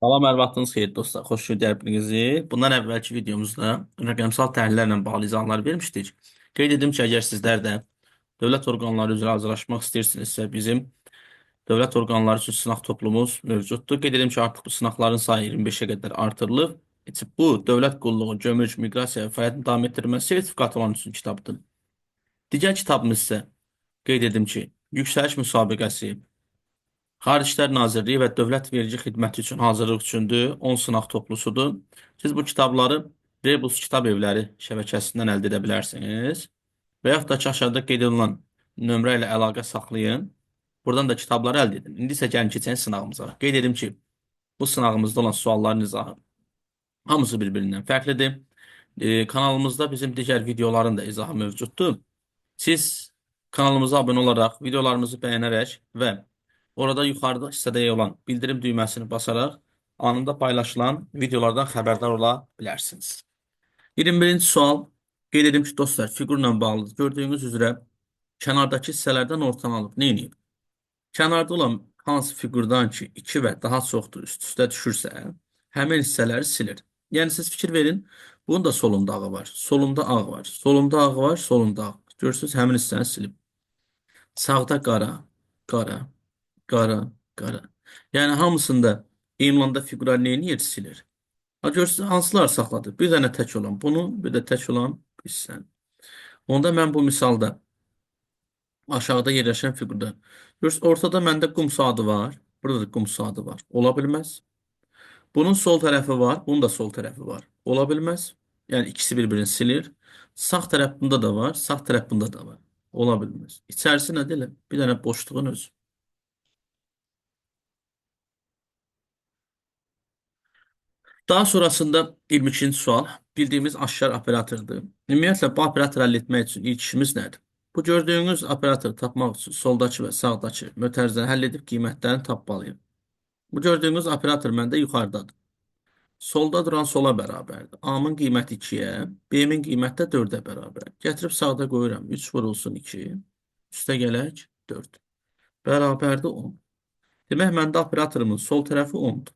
Salam, hər vaxtınız xeyir dostlar. Xoş gördüyünüzü. Bundan əvvəlki videomuzda rəqəmsal təhlillərlə bağlı izahlar vermişdik. Qeyd edim ki, əgər sizlər də dövlət orqanları üzrə hazırlaşmaq istəyirsinizsə, bizim dövlət orqanları üçün sınaq toplumumuz mövcuddur. Qeyd edim ki, artıq bu sınaqların sayı 25-ə qədər artırılıb. Bu, dövlət qulluğu, gömrük, miqrasiya və fəaliyyətin davam etdirilməsi sertifikatı olan üçün kitabdır. Digər kitabımız isə qeyd edim ki, yüksəliş müsabiqəsi, Xarici İşlər Nazirliyi və Dövlət Vergi Xidməti üçün hazırlıq üçündür. 10 sınaq toplusudur. Siz bu kitabları Rebus Kitab Evləri şəbəkəsindən əldə edə bilərsiniz. Və yaxud da ki, aşağıda qeyd olunan nömrə ilə əlaqə saxlayın. Buradan da kitabları əldə edin. İndi isə gəlin keçən sınağımıza. Qeyd edim ki, bu sınağımızda olan sualların izahı hamısı bir-birindən fərqlidir. Kanalımızda bizim digər videoların da izahı mövcuddur. Siz kanalımıza abunə olaraq, videolarımızı bəyənərək və orada yuxarıda hissədə yer olan bildirim düyməsini basaraq anında paylaşılan videolardan xəbərdar ola bilərsiniz. 21-ci sual. Qeyd edim ki, dostlar, fiqurla bağlıdır. Gördüyünüz üzrə kənardakı hissələrdən ortanı alıb. Nə edib? Kənarda olan hansı fiqurdan ki, 2 və daha çoxdur üst-üstə düşürsə, həmin hissələri silir. Yəni siz fikir verin, bunun da solunda ağı var, solunda ağ var, solunda ağ var, solunda ağ var. Görürsünüz, həmin hissəni silib. Sağda qara, qara, qara, qara. Yəni hamısında imlanda fiqura neyniyir, silir. Ha, görürsünüz, hansılar saxladı? Bir dənə tək olan bunu, bir də tək olan hissəni. Onda mən bu misalda aşağıda yerləşən fiqurda. Görürsünüz, ortada məndə qum saatı var. Burada da qum saatı var. Ola bilməz. Bunun sol tərəfi var. Bunun da sol tərəfi var. Ola bilməz. Yəni ikisi bir-birini silir. Sağ tərəf bunda da var. Sağ tərəf bunda da var. Ola bilməz. İçərisi nədir elə? Bir dənə boşluğun özü. Daha sonrasında 22-ci sual. Bildiyimiz aşkar operatordur. Ümumiyyətlə bu operatoru əldə etmək üçün ilk işimiz nədir? Bu gördüyünüz operatoru tapmaq üçün soldakı və sağdakı mötərizəni həll edib qiymətlərini tapmalıyım. Bu gördüyünüz operator məndə yuxarıdadır. Solda duran sola bərabərdir. A-nın qiyməti 2-yə, B-min qiyməti də 4-ə bərabər. Gətirib sağda qoyuram. 3 vurulsun 2. Üstə gələk 4. Bərabərdir 10. Demək, məndə operatorumun sol tərəfi 10-dur.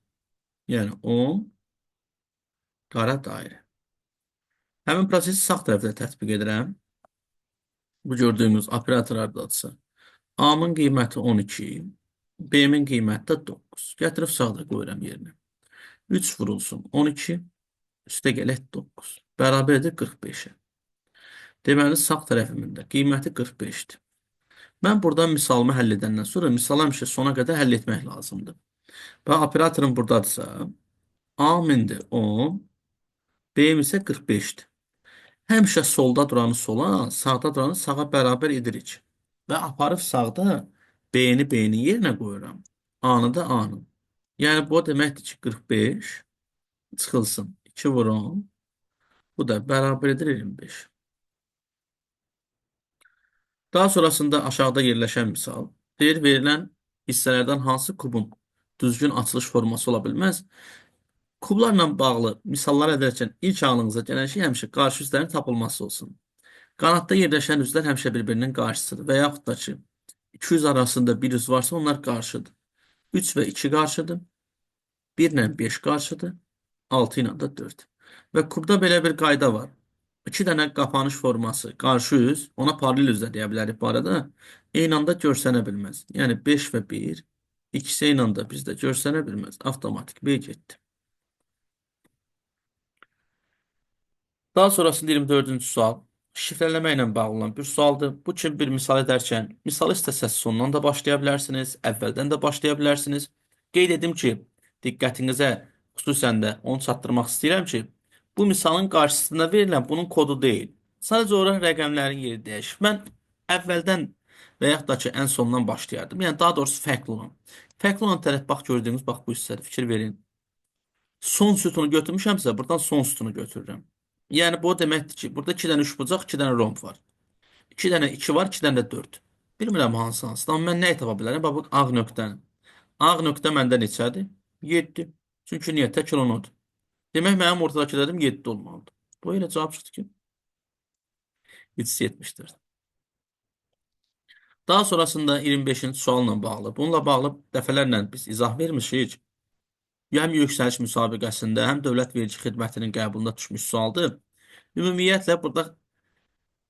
Yəni 10 qara dairə. Həmin prosesi sağ tərəfdə tətbiq edirəm. Bu gördüyümüz operatorlardadırsa. A-nın qiyməti 12, B-min qiyməti də 9. Gətirib sağda qoyuram yerinə. 3 vurulsun 12, üstə gələk 9. Bərabərdir 45-ə. Deməli, sağ tərəfimin də qiyməti 45-dir. Mən buradan misalımı həll edəndən sonra misalı həmişə sona qədər həll etmək lazımdır. Və operatorum buradadırsa, A mindir 10, B-im isə 45-dir. Həmişə solda duranı sola, sağda duranı sağa bərabər edirik. Və aparıb sağda B-ni B-nin yerinə qoyuram. A-nı da A-nın. Yəni bu deməkdir ki, 45 çıxılsın. 2 vurun. Bu da bərabər edir 25. Daha sonrasında aşağıda yerləşən misal. Deyir, verilən hissələrdən hansı kubun düzgün açılış forması ola bilməz? Kublarla bağlı misallar edərkən ilk ağlınıza gələn şey həmişə qarşı üzlərin tapılması olsun. Qanadda yerləşən üzlər həmişə bir-birinin qarşısıdır və yaxud da ki, 200 arasında bir üz varsa onlar qarşıdır. 3 və 2 qarşıdır. 1 ilə 5 qarşıdır. 6 ilə də 4. Və kubda belə bir qayda var. 2 dənə qapanış forması qarşı üz, ona paralel üz də deyə bilərik bu arada, eyni anda görsənə bilməz. Yəni 5 və 1, ikisi eyni anda bizdə görsənə bilməz. Avtomatik B getdi. Daha sonrasında 24-cü sual. Şifrələmə ilə bağlı olan bir sualdır. Bu kimi bir misal edərkən, misal istəsəz sondan da başlaya bilərsiniz, əvvəldən də başlaya bilərsiniz. Qeyd edim ki, diqqətinizə xüsusən də onu çatdırmaq istəyirəm ki, bu misalın qarşısında verilən bunun kodu deyil. Sadəcə olaraq rəqəmlərin yeri dəyişir. Mən əvvəldən və yaxud da ki, ən sondan başlayardım. Yəni, daha doğrusu fərqli olan. Fərqli olan tərəf, bax, gördüyünüz, bax, bu hissədə fikir verin. Son sütunu götürmüşəmsə, buradan son sütunu götürürəm. Yəni, bu o deməkdir ki, burada 2 dənə üçbucaq, 2 dənə romb var. 2 dənə 2 var, 2 dənə də 4. Bilmirəm hansı. Amma mən nəyi tapa bilərəm? Bax, bu ağ nöqtəni. Ağ nöqtə məndə neçədir? 7. Çünki niyə? Tək olan odur. Demək, mənim ortadakı dedim 7 olmalıdır. Bu elə cavab çıxdı ki, 374. Daha sonrasında 25-ci sualla bağlı. Bununla bağlı dəfələrlə biz izah vermişik. Həm yüksəliş müsabiqəsində, həm dövlət vergi xidmətinin qəbulunda düşmüş sualdır. Ümumiyyətlə burada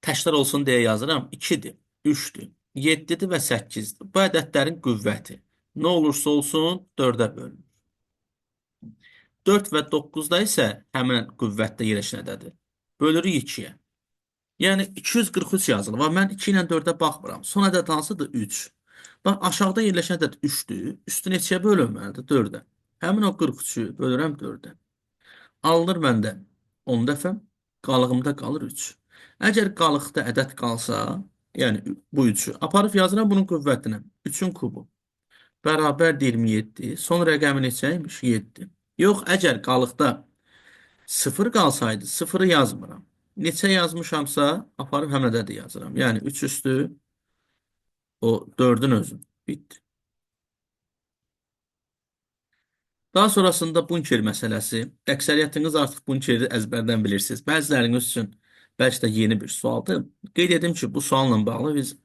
təkrar olsun deyə yazıram. 2-dir, 3-dür, 7-dir və 8-dir. Bu ədədlərin qüvvəti nə olursa olsun 4-ə bölünür. 4 və 9-da isə həmin qüvvətdə yerləşən bölürük 2-yə. Yəni 243 yazılır. Və mən 2 ilə 4-ə baxmıram. Son ədəd hansıdır? 3. Bax, aşağıda yerləşən ədəd 3-dür. Üstü neçəyə bölünməlidir? 4-ə. Həmin o 43-ü bölürəm 4-ə. Alınır məndə 10 dəfə, qalığımda qalır 3. Əgər qalıqda ədəd qalsa, yəni bu 3-ü aparıb yazıram bunun qüvvətinə. 3-ün kubu bərabər 27. Son rəqəmi neçəymiş? 7. Yox, əgər qalıqda 0 qalsaydı, 0-ı yazmıram. Neçə yazmışamsa, aparıb həmin ədədi yazıram. Yəni 3 üstü o 4-ün özü. Bitdi. Daha sonrasında bunker məsələsi. Əksəriyyətiniz artıq bunkeri əzbərdən bilirsiniz. Bəziləriniz üçün bəlkə də yeni bir sualdır. Qeyd edim ki, bu sualla bağlı biz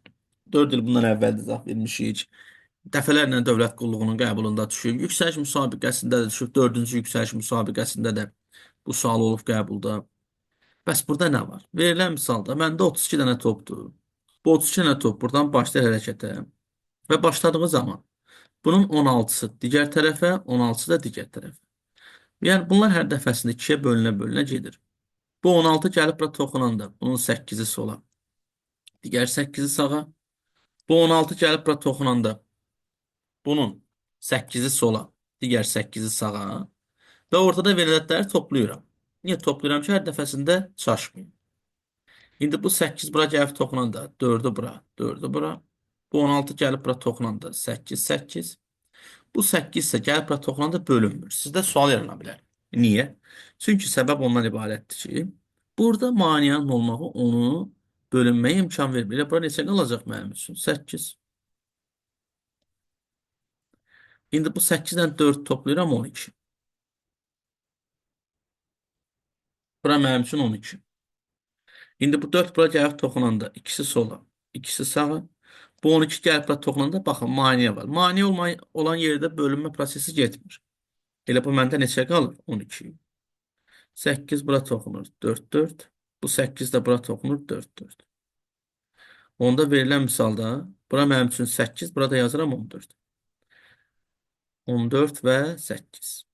4 il bundan əvvəl də izah vermişik. Dəfələrlə dövlət qulluğunun qəbulunda düşüb. Yüksəliş müsabiqəsində də düşüb. 4-cü yüksəliş müsabiqəsində də bu sual olub qəbulda. Bəs burada nə var? Verilən misalda məndə 32 dənə topdur. Bu 32 dənə top buradan başlayır hərəkətə və başladığı zaman bunun 16-sı digər tərəfə, 16-sı da digər tərəfə. Yəni bunlar hər dəfəsində 2-yə bölünə-bölünə gedir. Bu 16 gəlib bura toxunanda bunun 8-i sola, digər 8-i sağa. Bu 16 gəlib bura toxunanda bunun 8-i sola, digər 8-i sağa və ortada verilənləri toplayıram. Niyə toplayıram ki, hər dəfəsində çaşmayın. İndi bu 8 bura gəlib toxunanda 4-ü bura, 4-ü bura. Bu 16 gəlib bura toxunanda 8, 8. Bu 8 isə gəlib bura toxunanda bölünmür. Sizdə sual yarana bilər. Niyə? Çünki səbəb ondan ibarətdir ki, burada maneənin olmağı onu bölünməyə imkan vermir. Elə bura neçə qalacaq mənim üçün? 8. İndi bu 8-dən 4 toplayıram 12. Bura mənim üçün 12. İndi bu 4 bura gəlib toxunanda ikisi sola, ikisi sağa. Bu 12 gəlib bura toxunanda baxın maneə var. Maneə olan yerdə bölünmə prosesi getmir. Elə bu məndə neçə qalır? 12. 8 bura toxunur 4, 4. Bu 8 də bura toxunur 4, 4. Onda verilən misalda bura mənim üçün 8, burada yazıram 14. 14 və 8.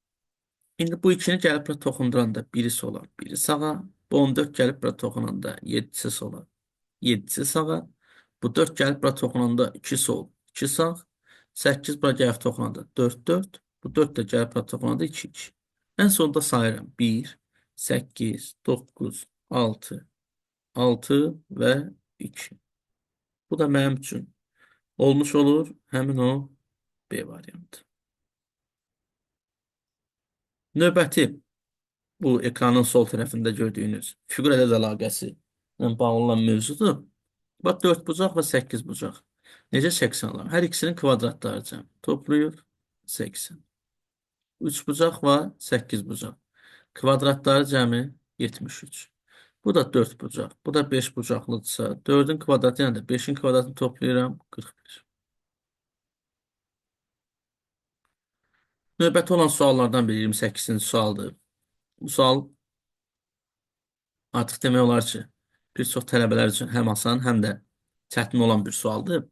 İndi bu ikini gəlib bura toxunduranda biri sola, biri sağa. Bu 14 gəlib bura toxunanda 7-si sola, 7-si sağa. Bu 4 gəlib bura toxunanda 2 sol, 2 sağ. 8 bura gəlib toxunanda 4, 4. Bu 4 də gəlib bura toxunanda 2, 2. Ən sonunda sayıram. 1, 8, 9, 6, 6 və 2. Bu da mənim üçün olmuş olur həmin o B variantı. Növbəti bu ekranın sol tərəfində gördüyünüz fiqur ədəd əlaqəsi ilə bağlı olan mövzudur. Bax 4 bucaq və 8 bucaq. Necə 80-lar? Hər ikisinin kvadratları cəm. Toplayır 80. 3 bucaq və 8 bucaq. Kvadratları cəmi 73. Bu da 4 bucaq. Bu da 5 bucaqlıdırsa 4-ün kvadratı yəni də 5-in kvadratını toplayıram 41. Növbəti olan suallardan biri 28-ci sualdır. Bu sual artıq demək olar ki, bir çox tələbələr üçün həm asan, həm də çətin olan bir sualdır.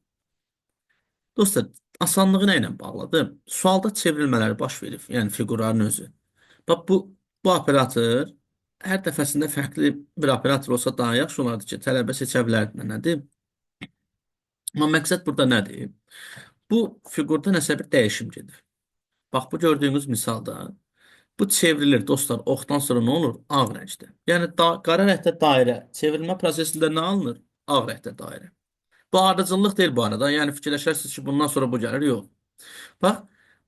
Dostlar, asanlığı nə ilə bağlıdır? Sualda çevrilmələr baş verir, yəni fiqurların özü. Bax, bu operator hər dəfəsində fərqli bir operator olsa daha yaxşı olardı ki, tələbə seçə bilərdi nədir? Amma məqsəd burada nədir? Bu fiqurda nəsə bir dəyişim gedir. Bax, bu gördüyünüz misalda bu çevrilir dostlar. Oxdan sonra nə olur? Ağ rəngdə. Yəni qara rəngdə dairə. Çevrilmə prosesində nə alınır? Ağ rəngdə dairə. Bu ardıcıllıq deyil bu arada. Yəni fikirləşərsiniz ki, bundan sonra bu gəlir. Yox. Bax,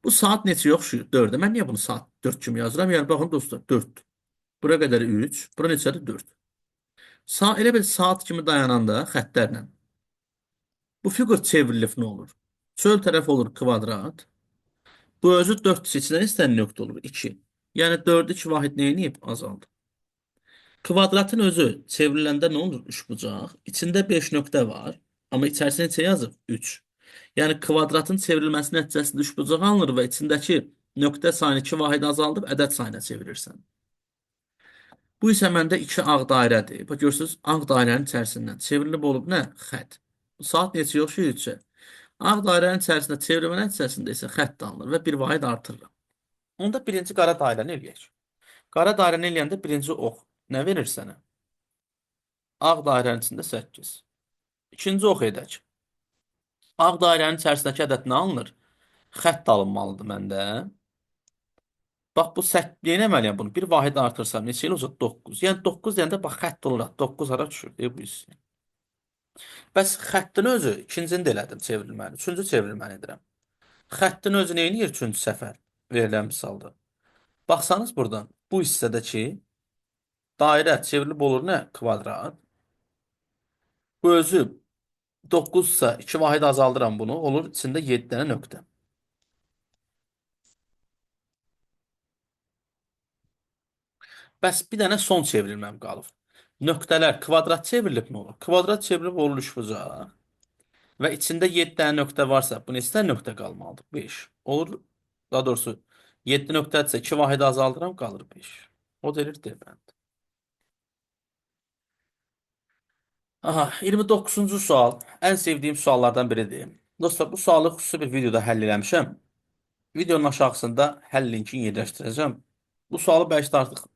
bu saat neçə oxşuyur? 4-ə. Mən niyə bunu saat 4 kimi yazıram? Yəni baxın dostlar, 4. Bura qədər 3, bura neçədir? 4. Elə bir saat kimi dayananda xəttlərlə bu fiqur çevrilib nə olur? Çöl tərəf olur kvadrat. Bu özü 4 seçilen istənilən nöqtə olur 2. Yəni 4'ü 2 vahid neyiniyib? Azaldı. Kvadratın özü çevriləndə nə olur? 3 bucaq. İçində 5 nöqtə var. Amma içərisində neçə yazıb? 3. Yəni kvadratın çevrilməsi nəticəsində 3 bucaq alınır və içindəki Nöqtə sayını 2 vahid azaldıb ədəd sayına çevirirsən. Bu isə məndə 2 ağ dairədir. Bax görürsünüz, ağ dairənin içərisindən çevrilib olub nə? Xətt. Saat neçə oxşuyur 3-ə? Ağ dairənin içərisində çevrilmə nəticəsində isə xətt alınır və bir vahid artırılır. Onda birinci qara dairəni eləyək. Qara dairəni eləyəndə birinci ox nə verir sənə? Ağ dairənin içində 8. İkinci ox edək. Ağ dairənin içərisindəki ədəd nə alınır? Xətt alınmalıdır məndə. Bax bu 8 neynəməliyəm bunu? Bir vahid artırsam neçə ilə olacaq? 9. Yəni 9 deyəndə bax xətt olur. 9 hara düşür? Bu hissə. Bəs xəttin özü ikincini də elədim çevrilməni. Üçüncü çevrilməni edirəm. Xəttin özü nə edir üçüncü səfər verilən misalda? Baxsanız buradan bu hissədəki dairə çevrilib olur nə? Kvadrat. Bu özü 9-sa 2 vahid azaldıram bunu. Olur içində 7 dənə nöqtə. Bəs bir dənə son çevrilməm qalır. Nöqtələr kvadrat çevrilib mi olur? Kvadrat çevrilib olur üçbucaq. Və içində 7 dənə nöqtə varsa, bu neçə dənə nöqtə qalmalıdır? 5. Olur, daha doğrusu 7 nöqtədirsə 2 vahid azaldıram, qalır 5. O da elir D bənd. Aha, 29-cu sual. Ən sevdiyim suallardan biridir. Dostlar, bu sualı xüsusi bir videoda həll eləmişəm. Videonun aşağısında həll linkini yerləşdirəcəm. Bu sualı bəlkə də artıq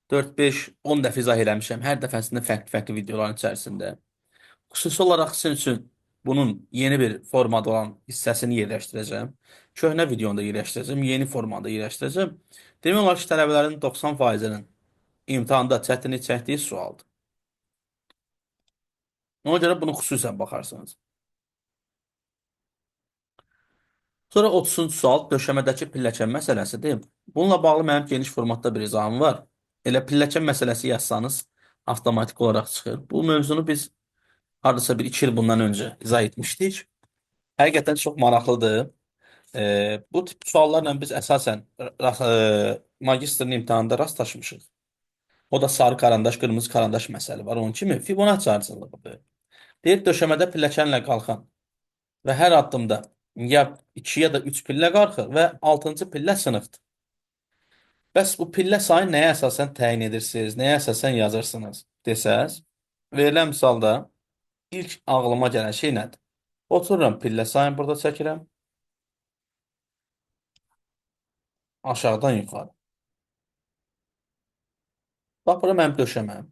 4-5-10 dəfə izah eləmişəm. Hər dəfəsində fərqli-fərqli videoların içərisində. Xüsusi olaraq sizin üçün bunun yeni bir formada olan hissəsini yerləşdirəcəm. Köhnə videonu da yerləşdirəcəm, yeni formada yerləşdirəcəm. Demək olar ki, tələbələrin 90%-nin imtahanda çətinlik çəkdiyi sualdır. Ona görə bunu xüsusən baxarsınız. Sonra 30-cu sual döşəmədəki pilləkən məsələsidir. Bununla bağlı mənim geniş formatda bir izahım var. Elə pilləkən məsələsi yazsanız avtomatik olaraq çıxır. Bu mövzunu biz hardasa bir 2 il bundan öncə izah etmişdik. Həqiqətən çox maraqlıdır. Bu tip suallarla biz əsasən magistrın imtahanında rastlaşmışıq. O da sarı karandaş, qırmızı karandaş məsələ var. Onun kimi Fibonacci arıcılığıdır. Deyir döşəmədə pilləkənlə qalxan və hər addımda ya 2 ya da 3 pillə qalxır və 6-cı pillə sınıqdır. Bəs bu pillə sayını nəyə əsasən təyin edirsiniz, nəyə əsasən yazırsınız desəz, verilən misalda ilk ağlıma gələn şey nədir? Otururam pillə sayını burada çəkirəm. Aşağıdan yuxarı. Bax, bura mənim döşəməm.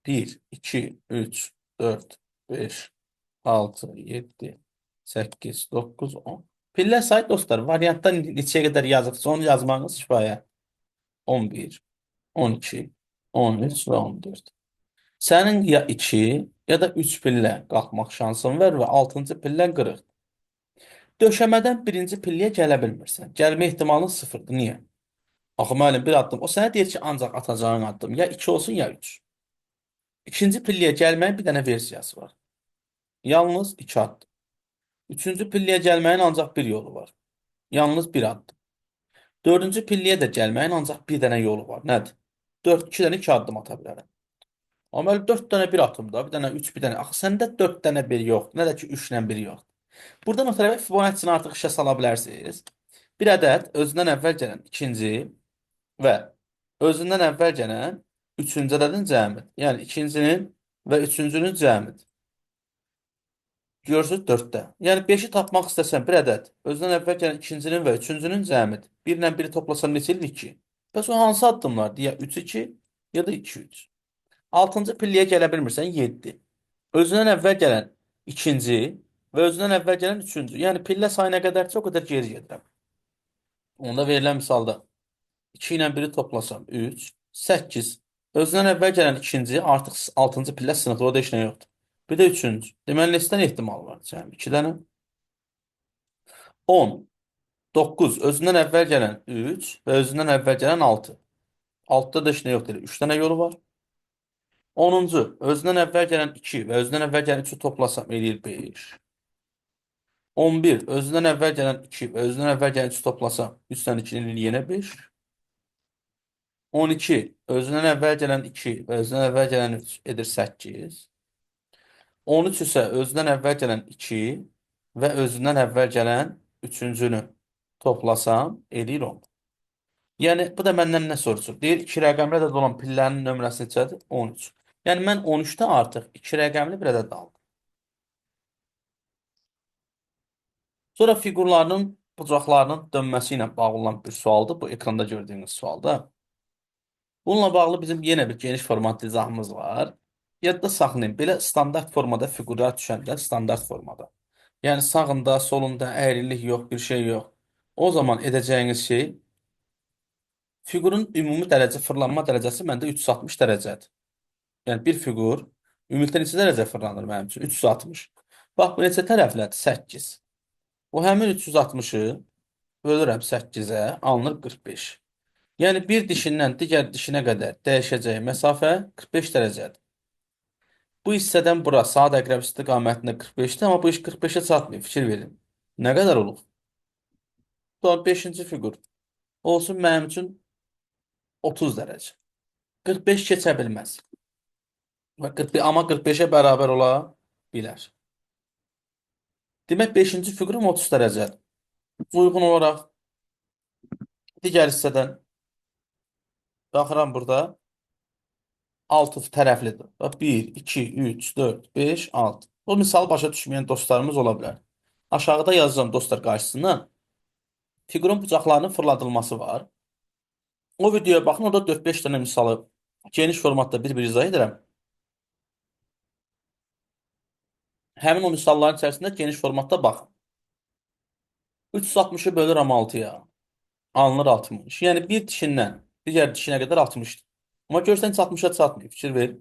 1, 2, 3, 4, 5, 6, 7, 8, 9, 10. Pillə sayı dostlar, variantdan neçəyə qədər yazıqsa onu yazmağınız kifayət. 11, 12, 13 və 14. Sənin ya 2 ya da 3 pillə qalxmaq şansın var və 6-cı pillə qırıq. Döşəmədən birinci pilləyə gələ bilmirsən. Gəlmə ehtimalın sıfırdır. Niyə? Axı müəllim bir addım. O sənə deyir ki, ancaq atacağın addım ya 2 olsun ya 3. İkinci pilləyə gəlməyin bir dənə versiyası var. Yalnız 2 addım. Üçüncü pilləyə gəlməyin ancaq bir yolu var. Yalnız bir addım. Dördüncü pilləyə də gəlməyin ancaq bir dənə yolu var. Nədir? 4, 2 dənə 2 addım ata bilərəm. Amma 4 dənə bir atımda, bir dənə 3, bir dənə. Axı səndə 4 dənə bir yox, nə də ki 3 dənə bir yox. Buradan o tərəfə Fibonacci-ni artıq işə sala bilərsiniz. Bir ədəd özündən əvvəl gələn ikinci və özündən əvvəl gələn üçüncü ədədin cəmidir. Yəni ikincinin və üçüncünün cəmidir. Görürsünüz 4-də. Yəni 5-i tapmaq istəsən bir ədəd özündən əvvəl gələn ikincinin və üçüncünün cəmidir. 1 ilə 1-i toplasan neçə edir? 2. Bəs o hansı addımlardır? Ya 3-2 ya da 2-3. 6-cı pilləyə gələ bilmirsən 7. Özündən əvvəl gələn ikinci və özündən əvvəl gələn üçüncü. Yəni pillə sayına qədərsə o qədər geri gedirəm. Onda verilən misalda 2 ilə 1-i toplasam 3, 8. Özündən əvvəl gələn ikinci artıq 6-cı pillə sınıqlı, orada heç nə yoxdur. Bir də üçüncü. Deməli, neçə ehtimal var? Yəni 2 dənə. 10, 9. Özündən əvvəl gələn 3 və özündən əvvəl gələn 6. 6-da da heç nə yoxdur. 3 dənə yolu var. 10-cu. Özündən əvvəl gələn 2 və özündən əvvəl gələn 3-ü toplasam eləyir 5. 11. Özündən əvvəl gələn 2 və özündən əvvəl gələn 3-ü toplasam 3 dənə 2 eləyir yenə 5. 12. Özündən əvvəl gələn 2 və özündən əvvəl gələn 3 edir 8. 13 isə özündən əvvəl gələn 2 və özündən əvvəl gələn üçüncünü toplasam eləyir 10. Yəni bu da məndən nə soruşur? Deyir 2 rəqəmli ədəd olan pillənin nömrəsi neçədir? 13. Yəni mən 13-də artıq 2 rəqəmli bir ədəd aldım. Sonra fiqurlarının bucaqlarının dönməsi ilə bağlı olan bir sualdır. Bu ekranda gördüyünüz sualda. Bununla bağlı bizim yenə bir geniş format izahımız var. Yadda saxlayın. Belə standart formada fiqurlar düşəndə standart formada. Yəni sağında, solunda əyrilik yox, bir şey yox. O zaman edəcəyiniz şey fiqurun ümumi dərəcə fırlanma dərəcəsi məndə 360 dərəcədir. Yəni bir fiqur ümumilikdə neçə dərəcə fırlanır mənim üçün? 360. Bax bu neçə tərəflədir? 8. Bu həmin 360-ı bölürəm 8-ə, alınır 45. Yəni bir dişindən digər dişinə qədər dəyişəcəyi məsafə 45 dərəcədir. Bu hissədən bura saat əqrəb istiqamətində 45-dir, amma bu iş 45-ə çatmıyor. Fikir verin. Nə qədər olur? Sonra 5-ci fiqur olsun mənim üçün 30 dərəcə. 45 keçə bilməz. Və 41, amma 45-ə bərabər ola bilər. Demək 5-ci fiqurum 30 dərəcədir. Uyğun olaraq digər hissədən baxıram burada 6 tərəflidir. Bax 1, 2, 3, 4, 5, 6. Bu misal başa düşməyən dostlarımız ola bilər. Aşağıda yazacağım dostlar qarşısına. Fiqurun bucaqlarının fırladılması var. O videoya baxın, orada 4-5 dənə misalı geniş formatda bir-bir izah edirəm. Həmin o misalların içərisində geniş formatda baxın. 360-ı bölürəm 6-ya. Alınır 60. Yəni bir dişindən digər dişinə qədər 60-dır. Amma görsən heç 60-a çatmıyor. Fikir ver.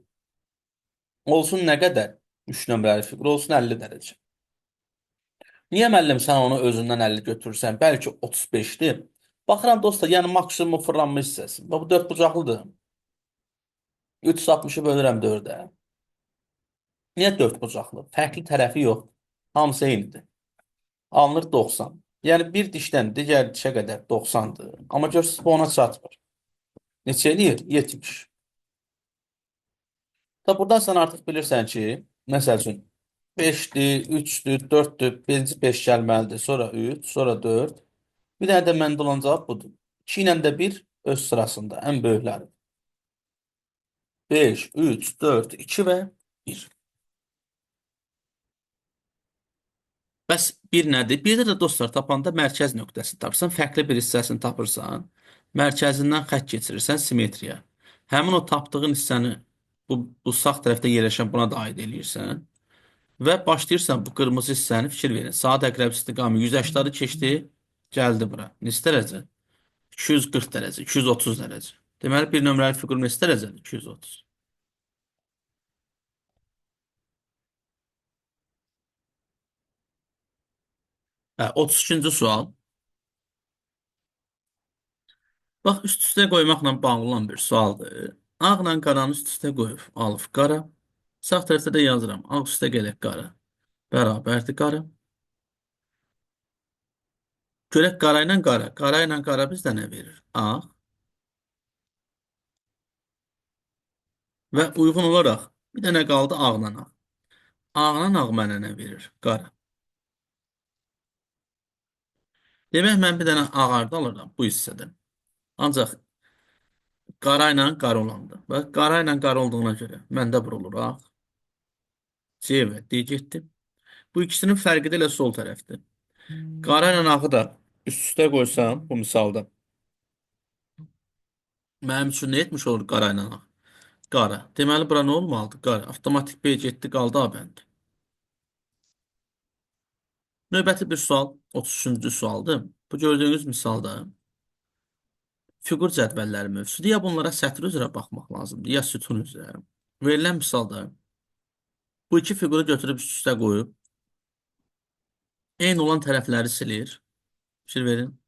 Olsun nə qədər? 3 nömrəli fiqur olsun 50 dərəcə. Niyə müəllim sən onu özündən 50 götürürsən? Bəlkə 35-dir. Baxıram dostlar, yəni maksimum fırlanma hissəsi. Bu 4 bucaqlıdır. 360-ı bölürəm 4-ə. Niyə 4 bucaqlı? Fərqli tərəfi yox. Hamısı eynidir. Alınır 90. Yəni bir dişdən digər dişə qədər 90-dır. Amma görürsünüz bu ona çatmır. Neçə eləyir? 70. Da buradan sən artıq bilirsən ki, məsəl üçün 5-dir, 3-dür, 4-dür, birinci 5 gəlməlidir, sonra 3, sonra 4. Bir dənə də məndə olan cavab budur. 2 ilə də 1 öz sırasında ən böyükləri. 5, 3, 4, 2 və 1. Bəs bir nədir? Bir də dostlar tapanda mərkəz nöqtəsini tapırsan, fərqli bir hissəsini tapırsan, mərkəzindən xətt keçirirsən simmetriya. Həmin o tapdığın hissəni bu sağ tərəfdə yerləşən buna da aid eləyirsən və başlayırsan bu qırmızı hissəni fikir verin. Saat əqrəb istiqamı 180-ı keçdi, gəldi bura. Neçə dərəcə? 240 dərəcə, 230 dərəcə. Deməli bir nömrəli fiqur neçə dərəcədir? 230. Hə, 32-ci sual. Bax, üst-üstə qoymaqla bağlı olan bir sualdır. Ağla qaranı üst-üstə qoyub, alıb qara. Sağ tərəfdə də yazıram. Ağ üstə gələk qara. Bərabərdir qara. Görək qara ilə qara. Qara ilə qara bizdə nə verir? Ağ. Və uyğun olaraq bir dənə qaldı ağla ağ. Ağla ağ mənə nə verir? Qara. Demək, mən bir dənə ağardı alıram bu hissədən. Ancaq qara ilə qara olandı. Bax, qara ilə qara olduğuna görə məndə bura olur ağ. C və D getdi. Bu ikisinin fərqi də elə sol tərəfdir. Qara ilə ağı da üst-üstə qoysam bu misalda mənim üçün nə etmiş olur qara ilə ağ? Qara. Deməli bura nə olmalıdır? Qara. Avtomatik B getdi, qaldı A bəndi. Növbəti bir sual 33-cü sualdır. Bu gördüyünüz misalda fiqur cədvəlləri mövzusudur. Ya bunlara sətr üzrə baxmaq lazımdır, ya sütun üzrə. Verilən misalda bu iki fiquru götürüb üst-üstə qoyub eyni olan tərəfləri silir. Fikir verin.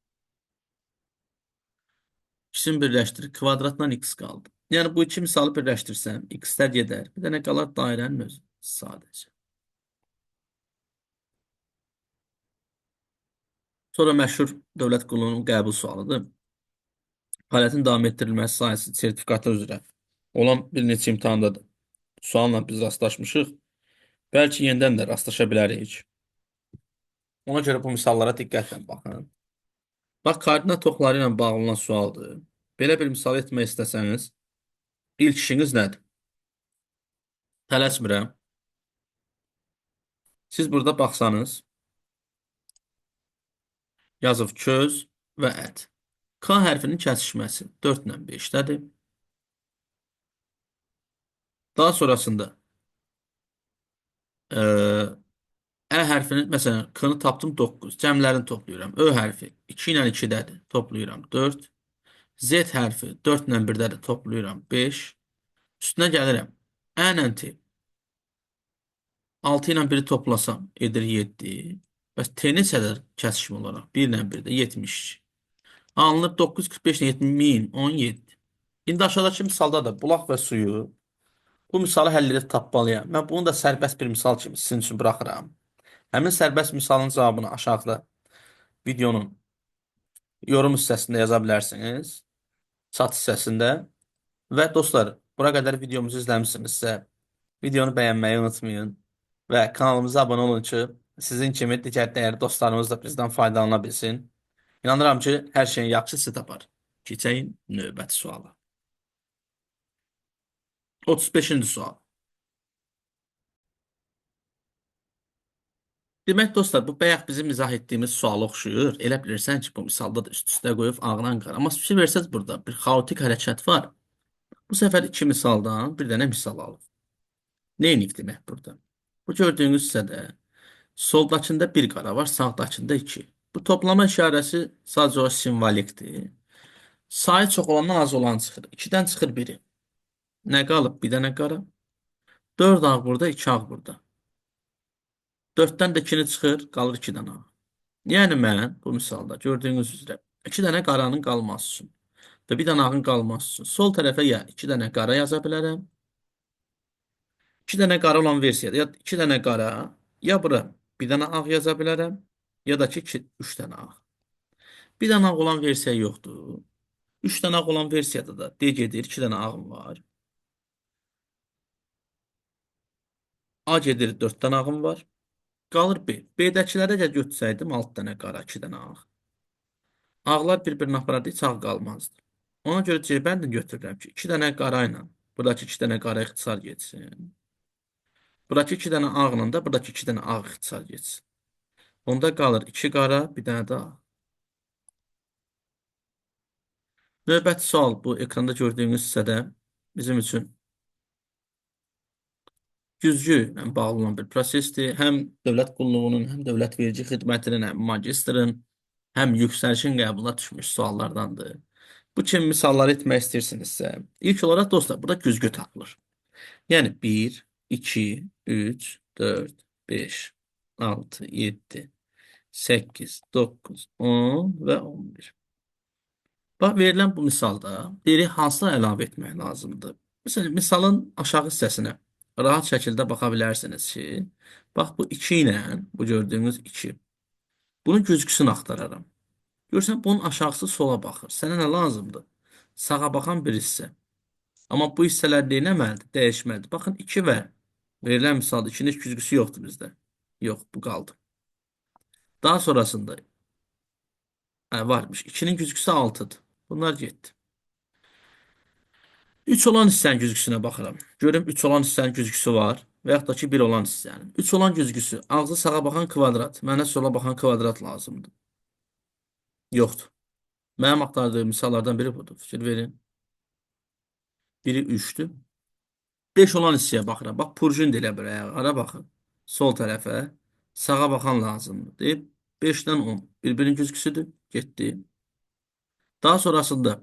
İkisini birləşdirir. Kvadratdan x qaldı. Yəni bu iki misalı birləşdirsəm, x-lər gedər. Bir dənə qalar dairənin özü sadəcə. Sonra məşhur dövlət qulunun qəbul sualıdır. Fəaliyyətin davam etdirilməsi sahəsi sertifikatı üzrə olan bir neçə imtahandadır. Sualla biz rastlaşmışıq. Bəlkə yenidən də rastlaşa bilərik. Ona görə bu misallara diqqətlə baxın. Bax, koordinat topları ilə bağlı olan sualdır. Belə bir misal etmək istəsəniz, ilk işiniz nədir? Tələsmirəm. Siz burada baxsanız, yazıb köz və ət. K hərfinin kəsişməsi 4 ilə 5-dədir. Daha sonrasında ə hərfinin, məsələn, k-nı tapdım 9, cəmlərini toplayıram. Ö hərfi 2 ilə 2-dədir, toplayıram 4. Z hərfi 4 ilə 1-dədir, toplayıram 5. Üstünə gəlirəm. Ə ilə T 6 ilə 1-i toplasam edir 7. Bəs T-nin sədər kəsişimi olaraq 1 ilə 1-də 72. Alınır 945 ilə 70 17. İndi aşağıdakı misalda da bulaq və suyu bu misalı həll edib tapmalıyam. Mən bunu da sərbəst bir misal kimi sizin üçün buraxıram. Həmin sərbəst misalın cavabını aşağıda videonun yorum hissəsində yaza bilərsiniz. Chat hissəsində. Və dostlar, bura qədər videomuzu izləmişsinizsə, videonu bəyənməyi unutmayın. Və kanalımıza abunə olun ki, sizin kimi digər dəyərli dostlarımız da bizdən faydalana bilsin. İnanıram ki, hər şeyin yaxşısı tapar. Keçəyin növbəti suala. 35-ci sual. Demək dostlar, bu bayaq bizim izah etdiyimiz suala oxşuyur. Elə bilirsən ki, bu misalda da üst-üstə qoyub ağlan qara. Amma fikir versəz burada bir xaotik hərəkət var. Bu səfər iki misaldan bir dənə misal alıb. Neynik demək burada? Bu gördüyünüz hissədə soldakında bir qara var, sağdakında iki. Bu toplama işarəsi sadəcə o simvolikdir. Sayı çox olandan az olan çıxır. 2-dən çıxır biri. Nə qalıb? Bir dənə qara. 4 ağ burada, 2 ağ burada. 4-dən də 2-ni çıxır, qalır 2 dənə ağ. Yəni mən bu misalda gördüyünüz üzrə 2 dənə qaranın qalması üçün və bir dənə ağın qalması üçün sol tərəfə ya 2 dənə qara yaza bilərəm. 2 dənə qara olan versiyada ya 2 dənə qara, ya bura bir dənə ağ yaza bilərəm, ya da ki 3 dənə ağ. Bir dənə ağ olan versiya yoxdur. 3 dənə ağ olan versiyada da D gedir, 2 dənə ağım var. A gedir, 4 dənə ağım var. Qalır B. B-dəkilərə də götürsəydim 6 dənə qara, 2 dənə ağ. Ağlar bir-birini aparardı, heç ağ qalmazdı. Ona görə C-bəndi götürürəm ki, 2 dənə qara ilə buradakı 2 dənə qara ixtisar getsin. Buradakı 2 dənə ağla da buradakı 2 dənə ağ ixtisar getsin. Onda qalır 2 qara, bir dənə də ağ. Növbəti sual bu ekranda gördüyünüz hissədə bizim üçün güzgü ilə bağlı olan bir prosesdir. Həm dövlət qulluğunun, həm dövlət vergi xidmətinin, həm magistrın, həm yüksəlişin qəbula düşmüş suallardandır. Bu kimi misallar etmək istəyirsinizsə, ilk olaraq dostlar, burada güzgü tapılır. Yəni 1, 2, 3, 4, 5, 6, 7, 8, 9, 10 və 11. Bax, verilən bu misalda biri hansına əlavə etmək lazımdır? Məsələn, misalın aşağı hissəsinə rahat şəkildə baxa bilərsiniz ki, bax, bu 2 ilə, bu gördüyünüz 2, bunun güzgüsünü axtararam. Görürsən, bunun aşağısı sola baxır. Sənə nə lazımdır? Sağa baxan bir hissə. Amma bu hissələr neynəməlidir? Dəyişməlidir. Baxın, 2 və verilən misalda 2-nin heç güzgüsü yoxdur bizdə. Yox, bu qaldı. Daha sonrasında varmış. 2-nin güzgüsü 6-dır. Bunlar getdi. 3 olan hissənin güzgüsünə baxıram. Görüm 3 olan hissənin güzgüsü var və yaxud da ki 1 olan hissənin. 3 olan güzgüsü ağzı sağa baxan kvadrat. Mənə sola baxan kvadrat lazımdır. Yoxdur. Mənim axtardığım misallardan biri budur. Fikir verin. Biri 3'dür. 5 olan hissəyə baxıram. Bax, purjun deyə buraya. Ara baxın. Sol tərəfə. Sağa baxan lazımdır. Deyib 5-dən 10. Bir-birinin güzgüsüdür. Getdi. Daha sonrasında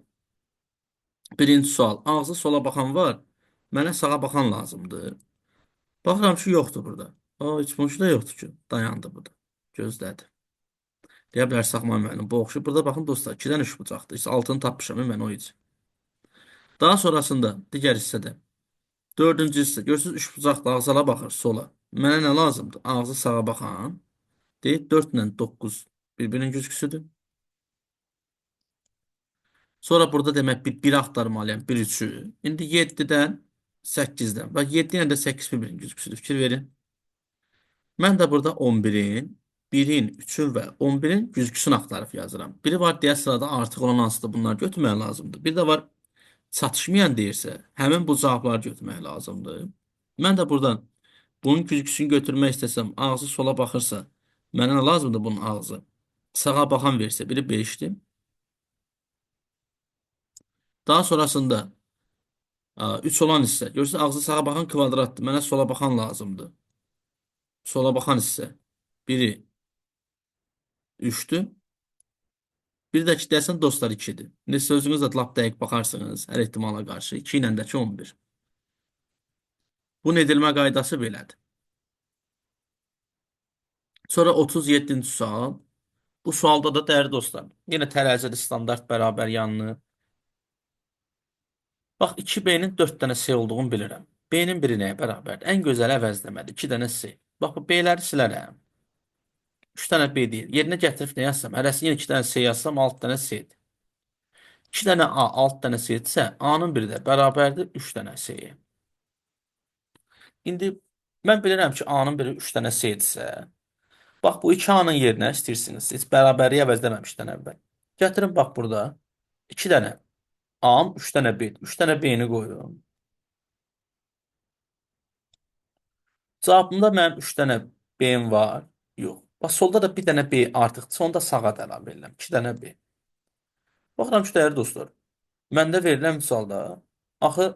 birinci sual. Ağzı sola baxan var. Mənə sağa baxan lazımdır. Baxıram ki, yoxdur burada. Heç bunun da yoxdur ki. Dayandı burada. Gözlədi. Deyə bilərsək, müəllim, bu oxşu. Burada baxın dostlar, 2-dən 3 bucaqdır. İşte 6-nı tapmışam mən o için. Daha sonrasında digər hissədə 4-cü hissə. Görürsünüz, 3 bucaqlı ağzala baxır sola. Mənə nə lazımdır? Ağzı sağa baxan. Deyib 4 ilə 9 bir-birinin güzgüsüdür. Sonra burada demək bir axtarmalıyam, bir 3'ü. İndi 7-dən 8-dən. Bax, 7 ilə də 8 bir-birinin güzgüsüdür. Fikir verin. Mən də burada 11'in 1'in, 3'ün və 11'in güzgüsünü axtarıb yazıram. Biri var diğer sırada artıq olan hansıdır bunları götürmək lazımdır. Bir də var çatışmayan deyirsə, həmin bu cavabları götürmək lazımdır. Mən də buradan bunun güzgüsünü götürmək istəsəm, ağzı sola baxırsa, mənə nə lazımdır bunun ağzı? Sağa baxan versə, biri 5'dir. Daha sonrasında 3 olan hissə. Görürsünüz, ağzı sağa baxan kvadratdır. Mənə sola baxan lazımdır. Sola baxan hissə. Biri 3'tür. Bir də ki, deyəsən dostlar 2'dir. İndi sözünüz də lap dəqiq baxarsınız hər ehtimala qarşı. 2 ilə də ki 11. Bunun edilmə qaydası belədir. Sonra 37-ci sual. Bu sualda da dəyərli dostlar, yenə tərəzidə standart bərabər yanını. Bax, 2B-nin 4 dənə C olduğunu bilirəm. B-nin biri nəyə bərabərdir? Ən gözəl əvəzləmədir. 2 dənə C. Bax, bu B-ləri silərəm. 3 dənə B deyil. Yerinə gətirib nə yazsam? Hərəsi yenə 2 dənə C yazsam 6 dənə C-dir. 2 dənə A, 6 dənə C-dirsə, A-nın biri də bərabərdir 3 dənə C-yə. İndi mən bilirəm ki, A-nın biri 3 dənə C-dirsə, bax, bu 2A-nın yerinə istəyirsiniz. Heç bərabərliyi əvəzləməmişdən əvvəl. Gətirin, bax, burada 2 dənə A-nın 3 dənə B, 3 dənə B-ni qoyuyorum. Cavabımda mənim 3 dənə B-im var. Yox. Bax, solda da bir dənə B artıqdır. Onu da sağa da əlavə edirəm. 2 dənə B. Baxıram ki, dəyərli dostlar, məndə verilən misalda axı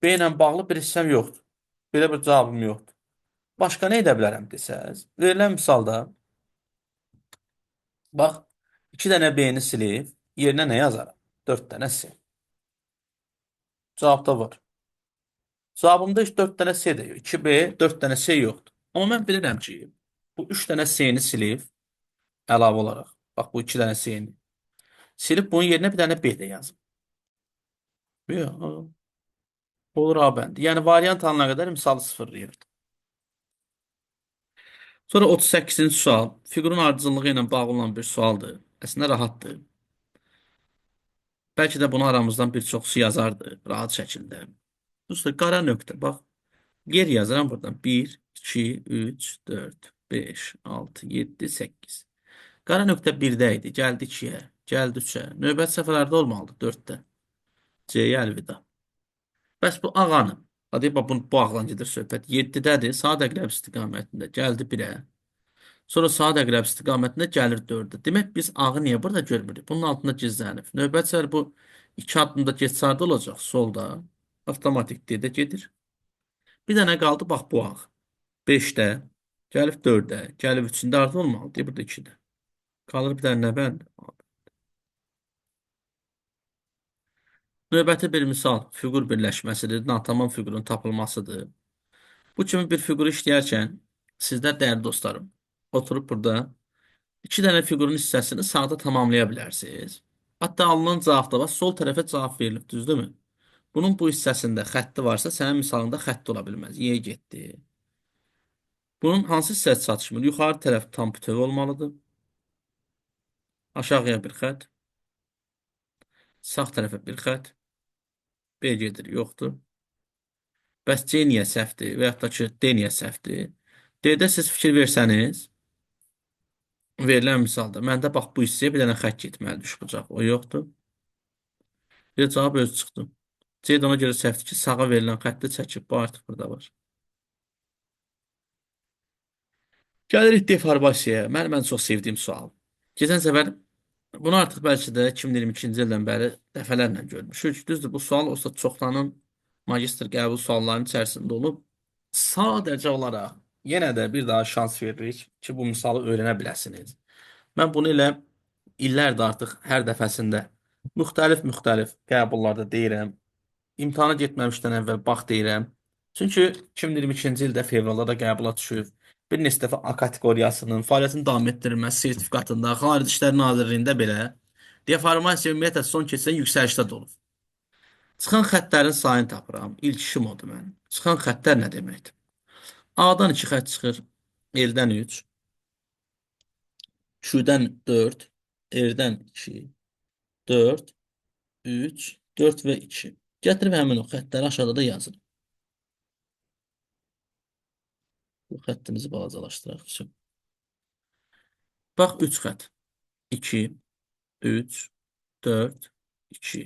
B ilə bağlı bir hissəm yoxdur. Belə bir cavabım yoxdur. Başqa nə edə bilərəm desəz, verilən misalda bax, 2 dənə B-ni silib yerinə nə yazaram? 4 dənə C. Cavabda var. Cavabımda heç 4 dənə C də yox. 2B, 4 dənə C yoxdur. Amma mən bilirəm ki, bu 3 dənə C-ni silib əlavə olaraq. Bax, bu 2 dənə C-ni silib bunun yerinə bir dənə B də yazım. Yox. Olur A bəndi. Yəni variant alana qədər misalı sıfırlayırdı. Sonra 38-ci sual. Fiqurun ardıcıllığı ilə bağlı olan bir sualdır. Əslində rahatdır. Bəlkə də bunu aramızdan bir çoxsu yazardı rahat şəkildə. Dostlar, qara nöqtə. Bax, yer yazıram buradan. 1, 2, 3, 4, 5, 6, 7, 8. Qara nöqtə 1-də idi. Gəldi 2-yə. Gəldi 3-ə. Növbət səfərlərdə olmalıdır 4-də. C-yə əlvida. Bəs bu ağanın. Hadi bax, bu ağlan gedir söhbət. 7-dədir. Saat əqrəb istiqamətində. Gəldi 1-ə. Sonra saat əqrəb istiqamətində gəlir 4-ə. Demək, biz ağı niyə burada görmürük? Bunun altında gizlənib. Növbət səfər bu 2 addımda keçərdə olacaq. Solda. Avtomatik D-də gedir. Bir dənə qaldı, bax, bu ağ. 5-də. Gəlib 4-ə. Gəlib 3-də artı olmalıdır. Burada 2-də. Qalır bir dənə nə bənd? Növbəti bir misal fiqur birləşməsidir. Natamam fiqurun tapılmasıdır. Bu kimi bir fiquru işləyərkən sizlər dəyərli dostlarım oturub burada 2 dənə fiqurun hissəsini sağda tamamlaya bilərsiniz. Hətta alınan cavabda var, sol tərəfə cavab verilib, düzdürmü? Bunun bu hissəsində xətti varsa, sənin misalında xətt ola bilməz. Y getdi. Bunun hansı hissəsi çatışmır? Yuxarı tərəf tam bütöv olmalıdır. Aşağıya bir xətt. Sağ tərəfə bir xətt. B gedir, yoxdur. Bəs C niyə səhvdir və yaxud da ki, D niyə səhvdir? D-də siz fikir versəniz, verilən misalda, məndə bax bu hissəyə bir dənə xətt getməli düşbücaq. O yoxdur. Bir də cavab öz çıxdı. C də ona görə səhvdir ki, sağa verilən xətti çəkib. Bu artıq burada var. Gəlirik deformasiyaya. Mənim ən çox sevdiyim sual. Keçən səfər bunu artıq bəlkə də 2022-ci ildən bəri dəfələrlə görmüşük. Düzdür, bu sual olsa çoxdanın magistr qəbul suallarının içərisində olub. Sadəcə olaraq yenə də bir daha şans veririk ki, bu misalı öyrənə biləsiniz. Mən bunu elə illərdir artıq hər dəfəsində müxtəlif qəbullarda deyirəm. İmtahana getməmişdən əvvəl bax deyirəm. Çünki 2022-ci ildə fevralda da qəbula düşüb. Bir neçə dəfə A kateqoriyasının fəaliyyətini davam etdirilməsi sertifikatında, Xarici İşlər Nazirliyində belə deformasiya ümumiyyətlə son keçən yüksəlişdə də olub. Çıxan xəttlərin sayını tapıram. İlk işim odur mənim. Çıxan xəttlər nə deməkdir? A-dan 2 xətt çıxır. L-dən 3. Q-dən 4. R-dən 2. 4. 3. 4 və 2. Gətirib həmin o xəttləri aşağıda da yazın. Bu xəttimizi balacalaşdıraq. Bax 3 xət. 2, 3, 4, 2,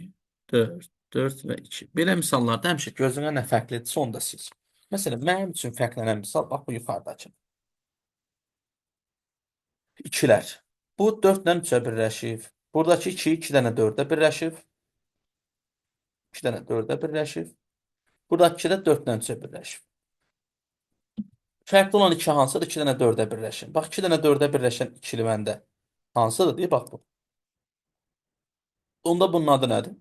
4, 4 və 2. Belə misallarda həmişə gözünə nə fərqlidirsə onu da sil. Məsələn, mənim üçün fərqlənən misal bax bu yuxarıdakı. 2-lər. Bu 4 ilə 3-ə birləşib. Buradakı 2, 2 dənə 4-ə birləşib. 2 dənə 4-ə birləşib. Buradakı 2 də 4 ilə 3-ə birləşib. Fərqli olan 2 hansıdır? 2 dənə 4-ə birləşən. Bax 2 dənə 4-ə birləşən ikili məndə hansıdır deyə bax bu. Onda bunun adı nədir?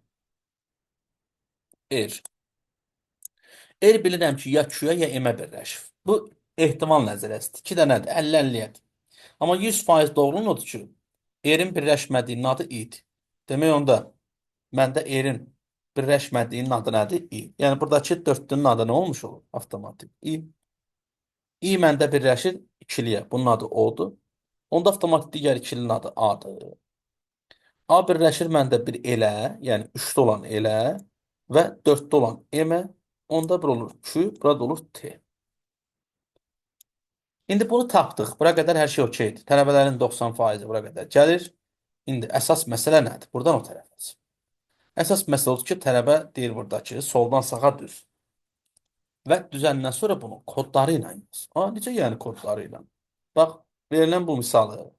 R. R bilirəm ki, ya Q-ya ya M-ə birləşib. Bu ehtimal nəzərəsidir. 2 dənədir, 50-50-yə. Amma 100% doğrunun odur ki, R-in birləşmədiyinin adı I-dir. Demək onda məndə R-in birləşmədiyinin adı nədir? I. Yəni buradakı dörtlünün adı nə olmuş olur? Avtomatik. I. I məndə birləşir ikiliyə. Bunun adı O-dur. Onda avtomatik digər ikilinin adı A-dır. A birləşir məndə bir elə, yəni 3-də olan elə və 4-də olan M-ə. Onda bura olur Q, burada olur T. İndi bunu tapdıq. Bura qədər hər şey okeydir. Tələbələrin 90% bura qədər gəlir. İndi əsas məsələ nədir? Buradan o tərəfə. Əsas məsələ odur ki, tələbə deyir buradakı soldan sağa düz. Və düzəndən sonra bunu kodları ilə yaz. Necə yəni kodları ilə? Bax, verilən bu misalı.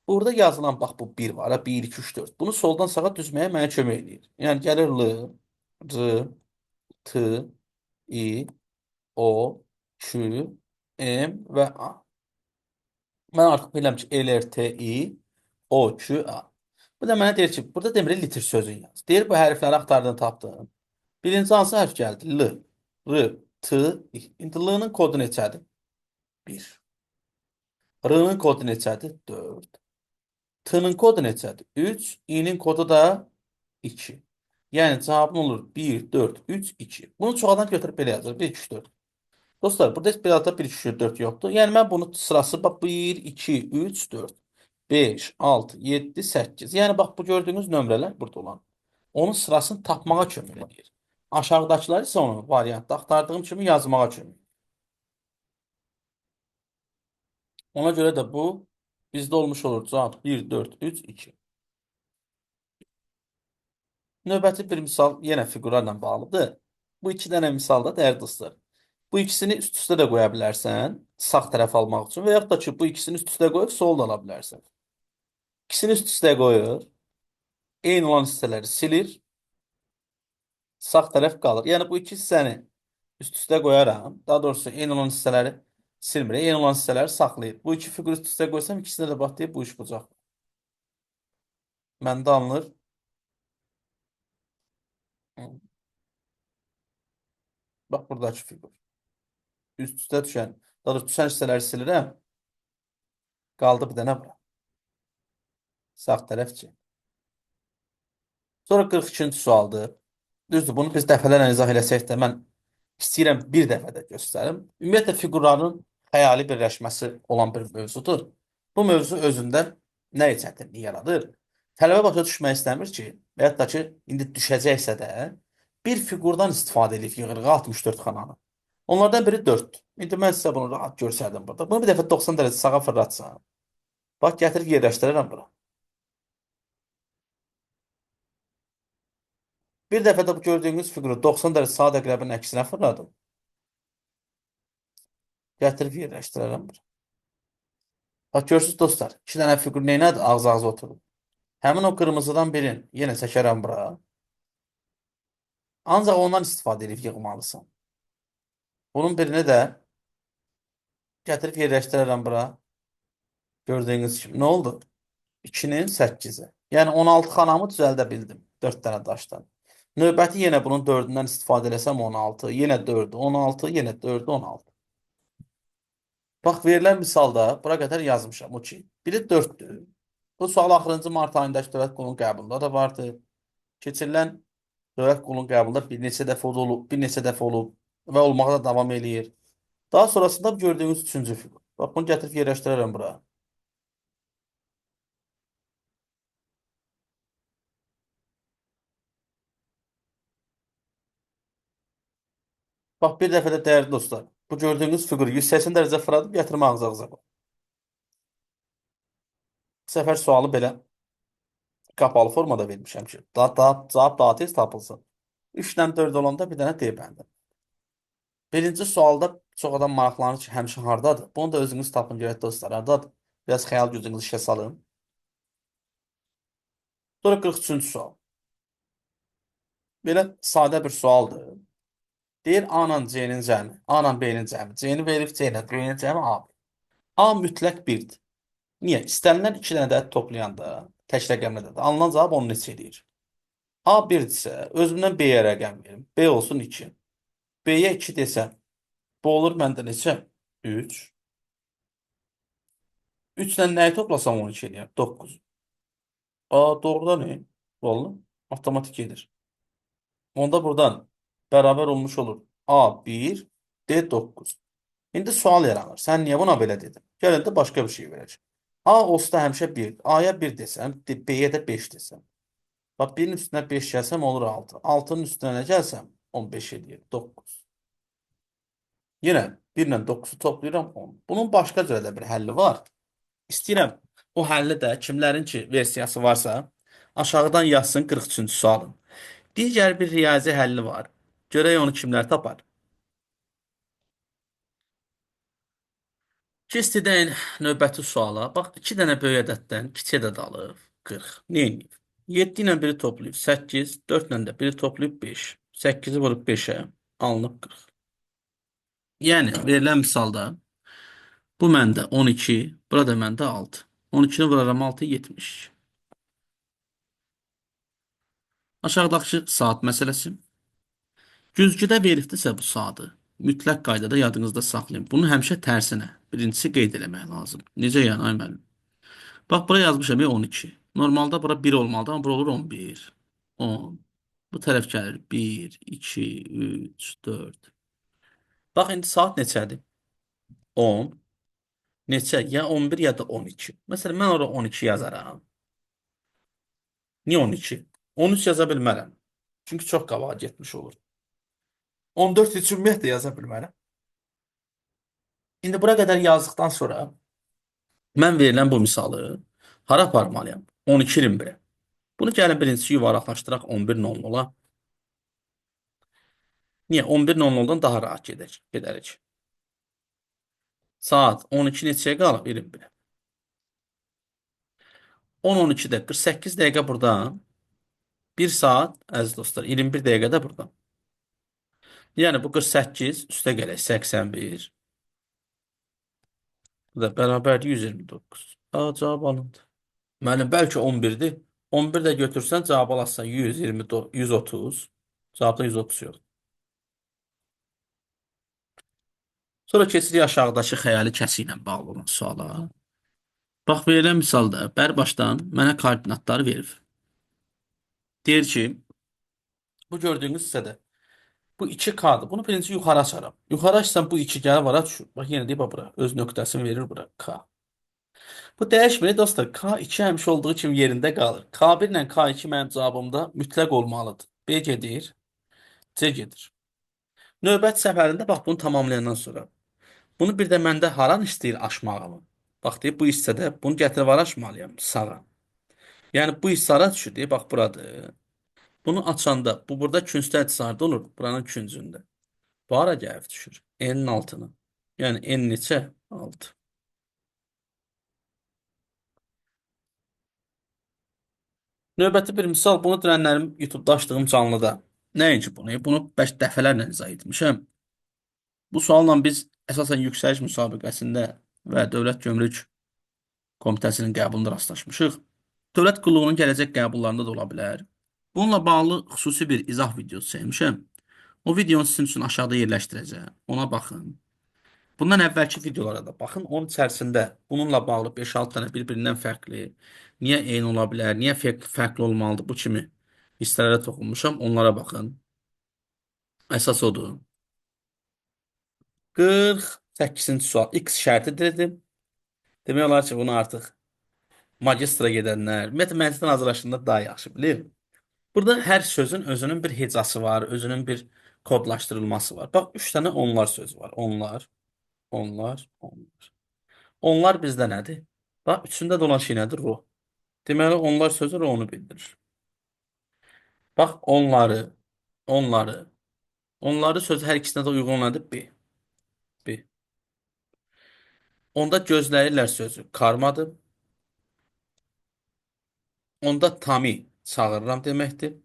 Burada yazılan bax bu 1 var. 1, 2, 3, 4. Bunu soldan sağa düzməyə mənə kömək eləyir. Yəni gəlir L, R, T, I, O, Q, M və A. Mən artıq bilirəm ki, L, R, T, I, O, Q, A. Bu da mənə deyir ki, burada demir litir sözün yaz. Deyir bu hərfləri axtardın, tapdın. Birinci hansı hərf gəldi? L, R, T, I. İndi L-nın kodu neçədir? 1. R-nın kodu neçədir? 4. T'nın kodu neçədir? 3. İ'nin kodu da 2. Yəni cavabın olur 1, 4, 3, 2. Bunu çoxadan götürüb belə yazır. 1, 2, 3, 4. Dostlar, burada heç bir adda 1, 2, 3, 4 yoxdur. Yəni mən bunu sırası bax 1, 2, 3, 4, 5, 6, 7, 8. Yəni bax bu gördüyünüz nömrələr burada olan. Onun sırasını tapmağa kömək edir. Aşağıdakılar isə onu variantda axtardığım kimi yazmağa kömək edir. Ona görə də bu bizdə olmuş olur. Cavab 1, 4, 3, 2. Növbəti bir misal yenə fiqurlarla bağlıdır. Bu iki dənə misalda dəyərli dostlar. Bu ikisini üst-üstə də qoya bilərsən, sağ tərəf almaq üçün və yaxud da ki, bu ikisini üst-üstə qoyub sol da ala bilərsən. İkisini üst-üstə qoyur, eyni olan hissələri silir, sağ tərəf qalır. Yəni bu iki hissəni üst-üstə qoyaram. Daha doğrusu eyni olan hissələri silmir, eyni olan hissələri saxlayır. Bu iki fiquru üst-üstə qoysam ikisində də bax deyib bu iş bucaq. Məndə alınır. Bax buradakı fiqur. Üst-üstə düşən, daha doğrusu düşən hissələri silirəm. Qaldı bir dənə bura. Sağ tərəf C. Sonra 42-ci sualdır. Düzdür, bunu biz dəfələrlə izah eləsək də mən istəyirəm bir dəfə də göstərim. Ümumiyyətlə fiqurların xəyali birləşməsi olan bir mövzudur. Bu mövzu özündə nə çətinlik yaradır? Tələbə başa düşmək istəmir ki, və hətta ki, indi düşəcəksə də bir fiqurdan istifadə edib yığırıq 64 xananı. Onlardan biri 4-dür. İndi mən sizə bunu rahat görsərdim burada. Bunu bir dəfə 90 dərəcə sağa fırlatsam. Bax, gətirib yerləşdirirəm bura. Bir dəfə də bu gördüyünüz fiquru 90 dərəcə saat əqrəbinin əksinə fırladım. Gətirib yerləşdirərəm bura. Bax, görürsünüz dostlar, iki dənə fiqur neynədir? Ağız-ağız oturur. Həmin o qırmızıdan birini yenə çəkərəm bura. Ancaq ondan istifadə edib yığmalısan. Bunun birini də gətirib yerləşdirərəm bura. Gördüyünüz kimi. Nə oldu? 2-nin 8-i. Yəni 16 xanamı düzəldə bildim. 4 dənə daşdan. Növbəti yenə bunun 4-ündən istifadə eləsəm 16. Yenə 4, 16, yenə 4, 16. Bax, verilən misalda bura qədər yazmışam. O ki, biri 4-dür. Bu sual axırıncı mart ayındakı dövlət qulunun qəbulunda da vardı. Keçirilən dövlət qulunun qəbulunda bir neçə dəfə olub və olmağa da davam eləyir. Daha sonrasında gördüyünüz üçüncü fiqur. Bax, bunu gətirib yerləşdirərəm bura. Bax, bir dəfə də dəyərli dostlar. Bu gördüyünüz fiquru 180 dərəcə fırladıb gətirmə ağzınıza qoy. səfər sualı belə qapalı formada vermişəm ki, cavab daha tez tapılsın. 3-dən 4 olanda bir dənə D bəndi. Birinci sualda çox adam maraqlanır ki, həmişə hardadır? Bunu da özünüz tapın görək dostlar, hardadır? Biraz xəyal gücünüzü işə salın. Sonra 43-cü sual. Belə sadə bir sualdır. Deyir A ilə C-nin cəmi, A ilə B-nin cəmi. C-ni verib C ilə B-nin cəmi A. A mütləq 1-dir. Niyə? İstənilən 2 dənə ədəd toplayanda tək rəqəmlə də alınan cavab onu neçə eləyir? A 1-dirsə, özümdən B-yə rəqəm verim. B olsun 2. B-yə 2 desəm, bu olur məndə neçə? 3. 3 ilə nəyi toplasam 12 eləyər? 9. A doğrudan ne? Vallahi avtomatik gelir. Onda buradan beraber olmuş olur. A 1, D 9. İndi sual yaranır. Sen niye buna böyle dedin? Gəlin də başqa bir şey verəcək. A olsa da həmişə 1. A'ya 1 desəm, B'yə də 5 desəm. Bax 1-in üstünə 5 gəlsəm olur 6. 6-nın üstünə nə gəlsəm 15 eləyir. 9. Yenə 1 ilə 9-u toplayıram 10. Bunun başqa cürə də bir həlli var. İstəyirəm o həlli də kimlərin ki versiyası varsa aşağıdan yazsın 43-cü sualın. Digər bir riyazi həlli var. Görək onu kimlər tapar. Keçiddən növbəti suala. Bax 2 dənə böyük ədəddən kiçik ədəd alıb 40. Neyiniyib? 7 ilə biri toplayıb 8, 4 ilə də biri toplayıb 5. 8-i vurub 5-ə alınıb 40. Yəni verilən misalda bu məndə 12, burada məndə 6. 12-ni vuraram 6, 70. Aşağıdakı saat məsələsi. Güzgüdə veribdirsə bu saatı mütləq qaydada yadınızda saxlayın. Bunu həmişə tərsinə, birincisi qeyd eləmək lazım. Necə yəni ay müəllim? Bax bura yazmışam ya 12. Normalda bura 1 olmalıdır, amma bura olur 11. 10. Bu tərəf gəlir 1, 2, 3, 4. Bax indi saat neçədir? 10. Neçə? Ya 11 ya da 12. Məsələn mən ora 12 yazaram. Niyə 12? 13 yaza bilmərəm. Çünki çox qabağa getmiş olur. 14 heç ümumiyyətlə yaza bilmərəm. İndi bura qədər yazdıqdan sonra mən verilən bu misalı hara aparmalıyam? 12-21-ə. Bunu gəlin birincisi yuvarlaqlaşdıraq 11:00-a. Niyə? 11:00-dan daha rahat gedərik. Saat 12 neçəyə qalıb? 21-ə. 10-12-də 48 dəqiqə buradan, 1 saat, əziz dostlar, 21 dəqiqə də buradan. Yəni bu 48 üstə gələk 81. Bu da bərabərdir 129. Aa, cavab alındı. Müəllim bəlkə 11-dir. 11 də götürsən cavab alarsan 120, 130. Cavabda 130 yox. Sonra keçirik aşağıdakı xəyali kəsi ilə bağlı olan suala. Bax verilən misalda bərbaşdan mənə koordinatları verir. Deyir ki, bu gördüyünüz hissədə bu 2K'dır. Bunu birinci yuxarı açaram. Yuxarı açsam bu 2 gəlib ara düşür. Bax yenə deyib bura. Öz nöqtəsini verir bura. K. Bu dəyişmir dostlar. K2 həmişə olduğu kimi yerində qalır. K1 ilə K2 mənim cavabımda mütləq olmalıdır. B gedir, C gedir. Növbət səfərində bax bunu tamamlayandan sonra. Bunu bir də məndə haran istəyir aşmağımı. Bax deyib bu hissədə bunu gətirib araşmalıyam sağa. Yəni bu hissə hara düşür deyib bax buradır. Bunu açanda bu burada küncdə əczadə olur. Buranın küncündə. Bu hara gəlib düşür? N'in altına. Yəni N neçə? 6. Növbəti bir misal bunu dünənlərim YouTube'da açdığım canlıda. Nəinki bunu? Bunu dəfələrlə izah etmişəm. Bu sualla biz əsasən yüksəliş müsabiqəsində və Dövlət Gömrük Komitəsinin qəbulunda rastlaşmışıq. Dövlət qulluğunun gələcək qəbullarında da ola bilər. Bununla bağlı xüsusi bir izah videosu çəkmişəm. O videonu sizin üçün aşağıda yerləşdirəcəm. Ona baxın. Bundan əvvəlki videolara da baxın. Onun içərisində bununla bağlı 5-6 dənə bir-birindən fərqli, niyə eyni ola bilər, niyə fərqli olmalıdır bu kimi hissələrə toxunmuşam. Onlara baxın. Əsas odur. 48-ci sual. X şərti dedim. Demək olar ki, bunu artıq magistra gedənlər, ümumiyyətlə məntiqdən hazırlaşdığında daha yaxşı bilir. Burada hər sözün özünün bir hecası var, özünün bir kodlaşdırılması var. Bax, 3 dənə onlar sözü var. Onlar, onlar, onlar. Onlar bizdə nədir? Bax, üçündə də olan şey nədir? Ro. Deməli, onlar sözü onu bildirir. Bax, onları, onları sözü hər ikisinə də uyğun olandır B. B. Onda gözləyirlər sözü karmadır. Onda Tami çağırıram deməkdir.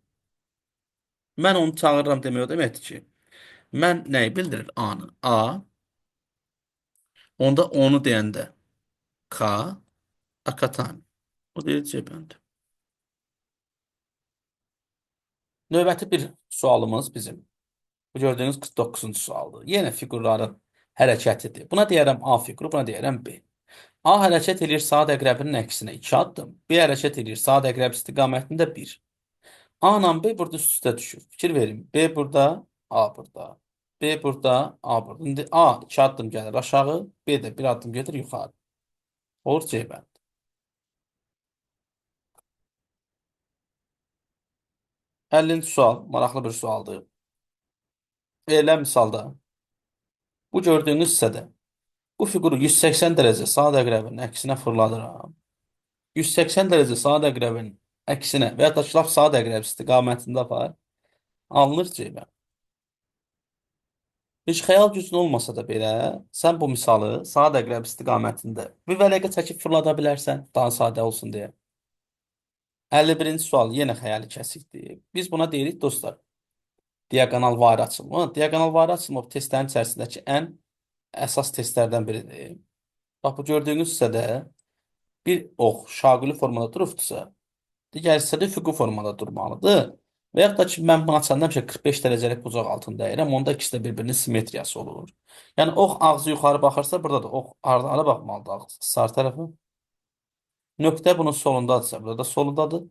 Mən onu çağırıram demək o deməkdir ki, mən nəyi bildirir? A-nı. A. Onda onu deyəndə K. Akatami. O deyir C bəndi. Növbəti bir sualımız bizim. Bu gördüyünüz 49-cu sualdır. Yenə fiqurların hərəkətidir. Buna deyərəm A fiquru, buna deyərəm B. A hərəkət edir saat əqrəbinin əksinə 2 addım. B hərəkət edir saat əqrəb istiqamətində 1. A ilə B burada üst-üstə düşür. Fikir verin. B burada, A burada. B burada, A burada. İndi A 2 addım gəlir aşağı, B də 1 addım gedir yuxarı. Olur C bənd. 50-ci sual, maraqlı bir sualdır. Elə misalda bu gördüyünüz hissədə bu fiquru 180 dərəcə saat əqrəbinin əksinə fırladıram. 180 dərəcə saat əqrəbinin əksinə və ya da ki, lap saat əqrəb istiqamətində var. Alınır cibə. Heç xəyal gücün olmasa da belə, sən bu misalı saat əqrəb istiqamətində bir vərəqə çəkib fırlada bilərsən, daha sadə olsun deyə. 51-ci sual yenə xəyali kəsikdir. Biz buna deyirik dostlar, diaqonal varı açılma. Diaqonal varı açılma bu testlərin içərisindəki ən əsas testlərdən biridir. Bax, bu gördüyünüz hissədə bir ox şaquli formada durubdursa, digər hissədə üfüqi formada durmalıdır. Və yaxud da ki, mən bunu açanda həmişə 45 dərəcəlik bucaq altında əyirəm. Onda ikisi də bir-birinin simmetriyası olur. Yəni, ox ağzı yuxarı baxırsa, burada da ox hara baxmalıdır ağzı? Sağ tərəfə. Nöqtə bunun solundadırsa, burada da solundadır.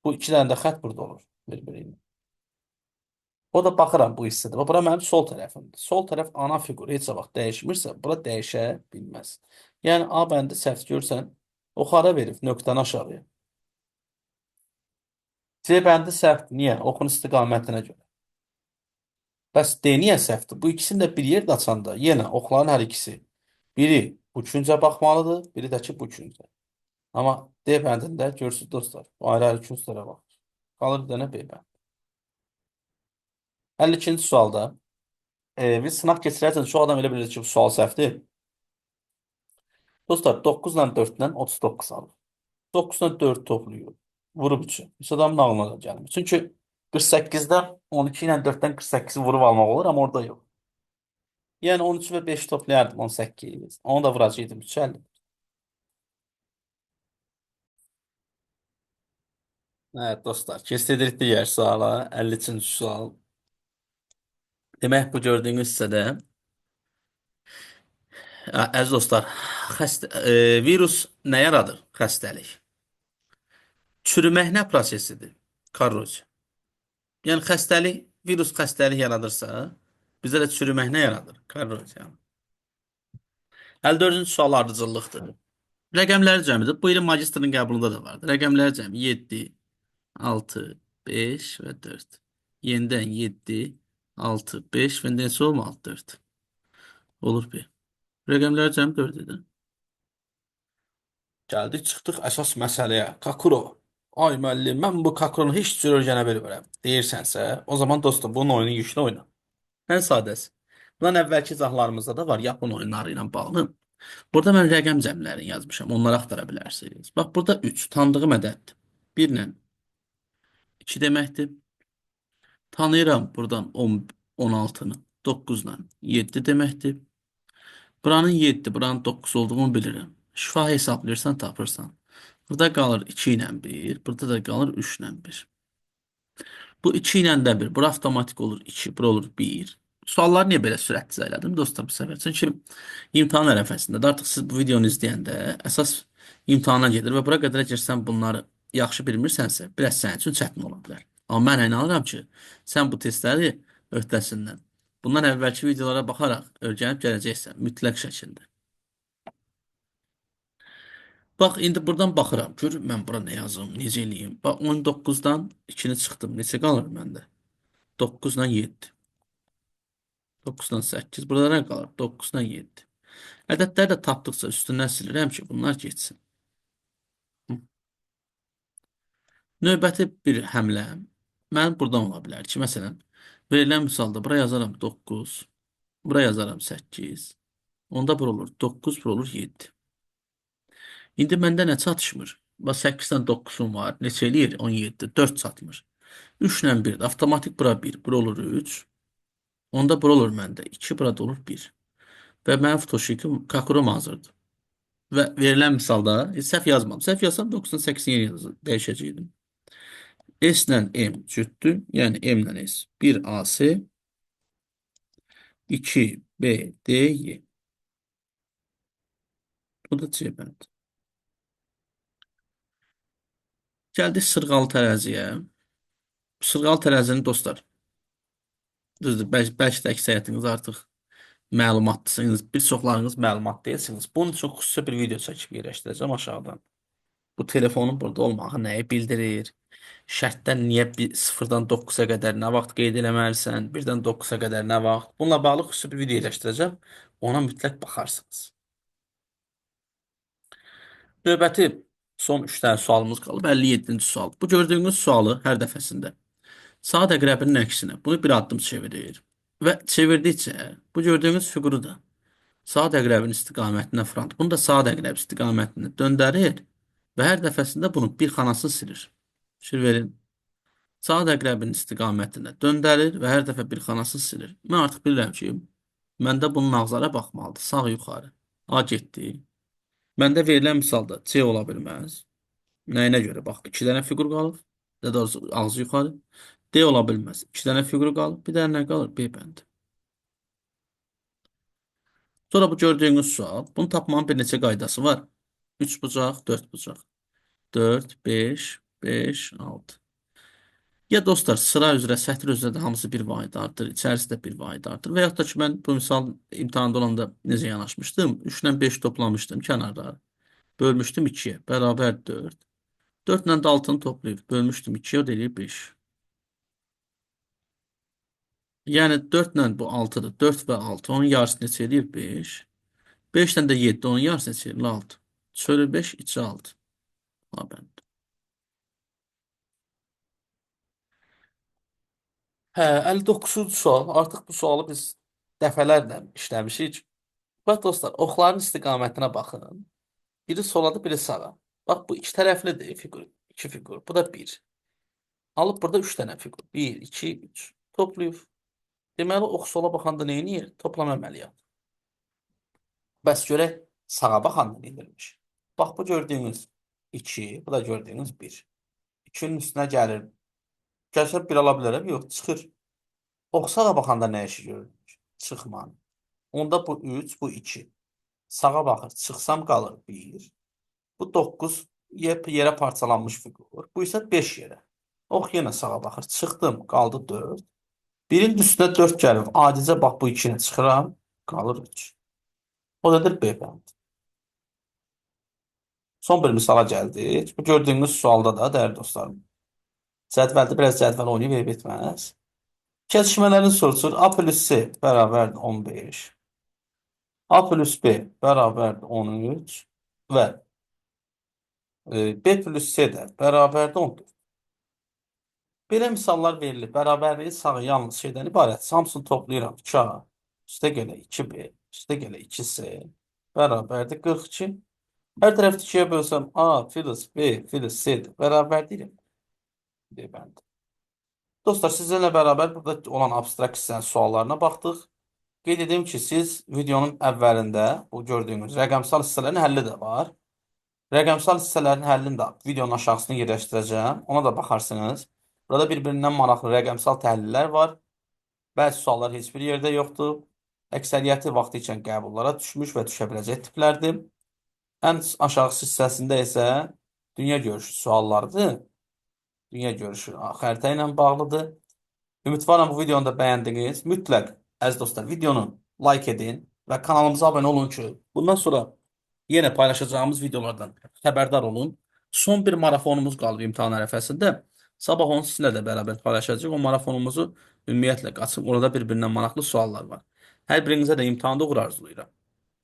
Bu iki dənə də xətt burada olur bir-biri ilə. O da baxıram bu hissədə. Bura mənim sol tərəfimdir. Sol tərəf ana fiqur heç vaxt dəyişmirsə, bura dəyişə bilməz. Yəni, A bəndi səhv görürsən, ox hara verib nöqtəni aşağıya. C bəndi səhvdir. Niyə? Oxun istiqamətinə görə. Bəs D niyə səhvdir? Bu ikisini də bir yerdə açanda yenə oxların hər ikisi biri bu küncə baxmalıdır, biri də ki bu küncə. Amma D bəndində görürsünüz dostlar, ayrı-ayrı künclərə baxır. Qalır bir dənə B bənd. 52-ci sualda biz sınaq keçirərkən çox adam elə bilir ki, bu sual səhvdir. Dostlar, 9 ilə 4-dən 39 alır. 9 ilə 4 toplayır. Vurub 3-ü. Heç adamın ağlına da gəlmir. Çünki 48-dən 12 ilə 4-dən 48-i vurub almaq olur, amma orada yox. Yəni 13 və 5 toplayardım 18. Onu da vuracaqdım 3-50. Evet dostlar, keçirik digər suala. 53-cü sual. Demək bu gördüyünüz hissədə əziz dostlar, virus nə yaradır? Xəstəlik. Çürümək nə prosesidir? Korroziya. Yəni xəstəlik, virus xəstəlik yaradırsa, bizdə də çürümək nə yaradır? Korroziya. 54-cü sual ardıcıllıqdır. Rəqəmləri cəmidir. Bu ilin magistrın qəbulunda da vardır. Rəqəmləri cəmi 7, 6, 5 və 4. Yenidən 7, 6, 5 və neçə olmalı? 4. Olur bir. Rəqəmləri cəmi 4 edir. Gəldik, çıxdıq əsas məsələyə. Kakuro. Ay müəllim, mən bu Kakuronu heç cür öyrənə bilmirəm. Deyirsənsə, o zaman dostum, bunun oyunu yüklü oyna. Ən sadəsi. Bundan əvvəlki izahlarımızda da var Yapon oyunları ilə bağlı. Burada mən rəqəm cəmlərini yazmışam. Onları axtara bilərsiniz. Bax, burada 3 tanıdığım ədəddir. 1 ilə 2 deməkdir. Tanıyıram buradan 10, 16-nı. 9 ilə 7 deməkdir. Buranın 7, buranın 9 olduğunu bilirəm. Şifa hesablayırsan, tapırsan. Burada qalır 2 ilə 1, burada da qalır 3 ilə 1. Bu 2 ilə də 1, bura avtomatik olur 2, bura olur 1. Sualları niyə belə sürətli elədim dostlar bu səfər? Çünki imtahan ərəfəsində də artıq siz bu videonu izləyəndə əsas imtahana gedir və bura qədər əgər bunları yaxşı bilmirsənsə, biraz sənin üçün çətin ola bilər. Amma mən inanıram ki, sən bu testləri öhdəsindən bundan əvvəlki videolara baxaraq öyrənib gələcəksən mütləq şəkildə. Bax, indi buradan baxıram. Görüm mən bura nə yazım, necə eləyim. Bax, 19-dan 2-ni çıxdım. Neçə qalır məndə? 9-dan 7. 9-dan 8. Burada nə qalır? 9-dan 7. Ədədləri də tapdıqca üstündən silirəm ki, bunlar geçsin. Növbəti bir həmlə mən buradan ola bilər ki, məsələn, verilən misalda bura yazaram 9, bura yazaram 8, onda bura olur 9, bura olur 7. İndi məndə nə çatışmır? Bax 8-dən 9-un var. Neçə eləyir? 17. 4 çatmır. 3 ilə 1. Avtomatik bura 1. Bura olur 3. Onda bura olur məndə 2. Burada olur 1. Və mənim fotoşikim kakurum hazırdır. Və verilən misalda səhv yazmam. Səhv yazsam 98 dəyişəcəkdim. S ilə M cütdür. Yəni M ilə S. 1 AC, 2 B D Y. Bu da C bənd. Gəldik sırğalı tərəziyə. Sırğalı tərəzinin dostlar, düzdür, bəlkə də əksəriyyətiniz artıq məlumatlısınız. Bir çoxlarınız məlumat deyilsiniz. Bunun üçün xüsusi bir video çəkib yerləşdirəcəm aşağıdan. Bu telefonun burada olmağı nəyi bildirir? Şərtdən niyə 0-dan 9-a qədər nə vaxt qeyd eləməlisən? 1-dən 9-a qədər nə vaxt? Bununla bağlı xüsusi bir video yerləşdirəcəm. Ona mütləq baxarsınız. Növbəti son 3 dənə sualımız qalıb. 57-ci sual. Bu gördüyünüz sualı hər dəfəsində saat əqrəbinin əksinə bunu bir addım çevirir. Və çevirdikcə bu gördüyünüz fiquru da saat əqrəbinin istiqamətinə fırlanır. Bunu da saat əqrəb istiqamətinə döndərir və hər dəfəsində bunun bir xanasını silir. Fikir verin. Saat əqrəbinin istiqamətinə döndərir və hər dəfə bir xanasını silir. Mən artıq bilirəm ki, məndə bunun ağzlara baxmalıdır. Sağ yuxarı. A getdi. Məndə verilən misalda C ola bilməz. Nəyinə görə? Bax, 2 dənə fiqur qalıb. Daha doğrusu ağzı yuxarı. D ola bilməz. 2 dənə fiqur qalıb. Bir dənə nə qalır? B bəndi. Sonra bu gördüyünüz sual. Bunu tapmanın bir neçə qaydası var. 3 bucaq, 4 bucaq. 4, 5, 5, 6. Ya dostlar, sıra üzrə, sətr üzrə də hamısı bir vahiddardır. İçərisi də bir vahiddardır. Və yaxud da ki, mən bu misal imtahanda olanda necə yanaşmışdım? 3 ilə 5 toplamışdım kənarda. Bölmüşdüm 2-yə. Bərabər 4. 4 ilə də 6-nı toplayıb bölmüşdüm 2-yə, o da eləyir 5. Yəni 4 ilə bu 6-dır. 4 və 6. Onun yarısı neçə eləyir? 5. 5 ilə də 7. Onun yarısı neçə eləyir? 6. Çölü 5, içi 6. Ha, bənd. Hə, 59-cu sual. Artıq bu sualı biz dəfələrlə işləmişik. Bax dostlar, oxların istiqamətinə baxın. Biri soladır, biri sağa. Bax, bu iki tərəflidir fiqur. 2 fiqur. Bu da 1. Alıb burada 3 dənə fiqur. 1, 2, 3. Toplayıb. Deməli, ox sola baxanda nə edir? Toplama əməliyyatı. Bəs görək, sağa baxanda nə edirmiş? Bax, bu gördüyünüz 2, bu da gördüyünüz 1. 2-nin üstünə gəlir. Gəlsə 1 ala bilərəm? Yox, çıxır. Ox sağa baxanda nə işi görürmüş? Çıxma. Onda bu 3, bu 2. Sağa baxır. Çıxsam qalır 1. Bu 9 yerə parçalanmış fiqur. Bu isə 5 yerə. Ox yenə sağa baxır. Çıxdım. Qaldı 4. Birin üstünə 4 gəlir. Adicə bax bu 2-nə çıxıram. Qalır 3. O dadır B bənd. Son bir misala gəldik. Bu gördüyünüz sualda da dəyərli dostlarım. Cədvəldə biraz cədvəl oynayıb verib etməz. Kəsişmələrin soruşur. A plus C bərabərdir 15. A plus B bərabərdir 13 və B plus C də bərabərdir 14. Belə misallar verilir. Bərabərliyi sağı yalnız şeydən ibarət. Hamısını toplayıram. 2A üstə gələ 2B üstə gələ 2C bərabərdir 42. Hər tərəf 2-yə bölsəm A plus B plus C bərabər deyirəm. B bəndi. Dostlar, sizinlə bərabər burada olan abstrakt hissənin suallarına baxdıq. Qeyd edim ki, siz videonun əvvəlində bu gördüyünüz rəqəmsal hissələrin həlli də var. Rəqəmsal hissələrin həllini də videonun aşağısına yerləşdirəcəm. Ona da baxarsınız. Burada bir-birindən maraqlı rəqəmsal təhlillər var. Bəzi suallar heç bir yerdə yoxdur. Əksəriyyəti vaxtı ikən qəbullara düşmüş və düşə biləcək tiplərdir. Ən aşağı hissəsində isə dünya görüşü suallarıdır. Dünya görüşü xəritə ilə bağlıdır. Ümidvaram bu videonu da bəyəndiniz. Mütləq, əziz dostlar, videonu like edin və kanalımıza abunə olun ki, bundan sonra yenə paylaşacağımız videolardan xəbərdar olun. Son bir marafonumuz qalıb imtahan ərəfəsində. Sabah onu sizinlə də bərabər paylaşacağıq. O marafonumuzu ümumiyyətlə qaçıb, orada bir-birindən maraqlı suallar var. Hər birinizə də imtahanda uğur arzulayıram.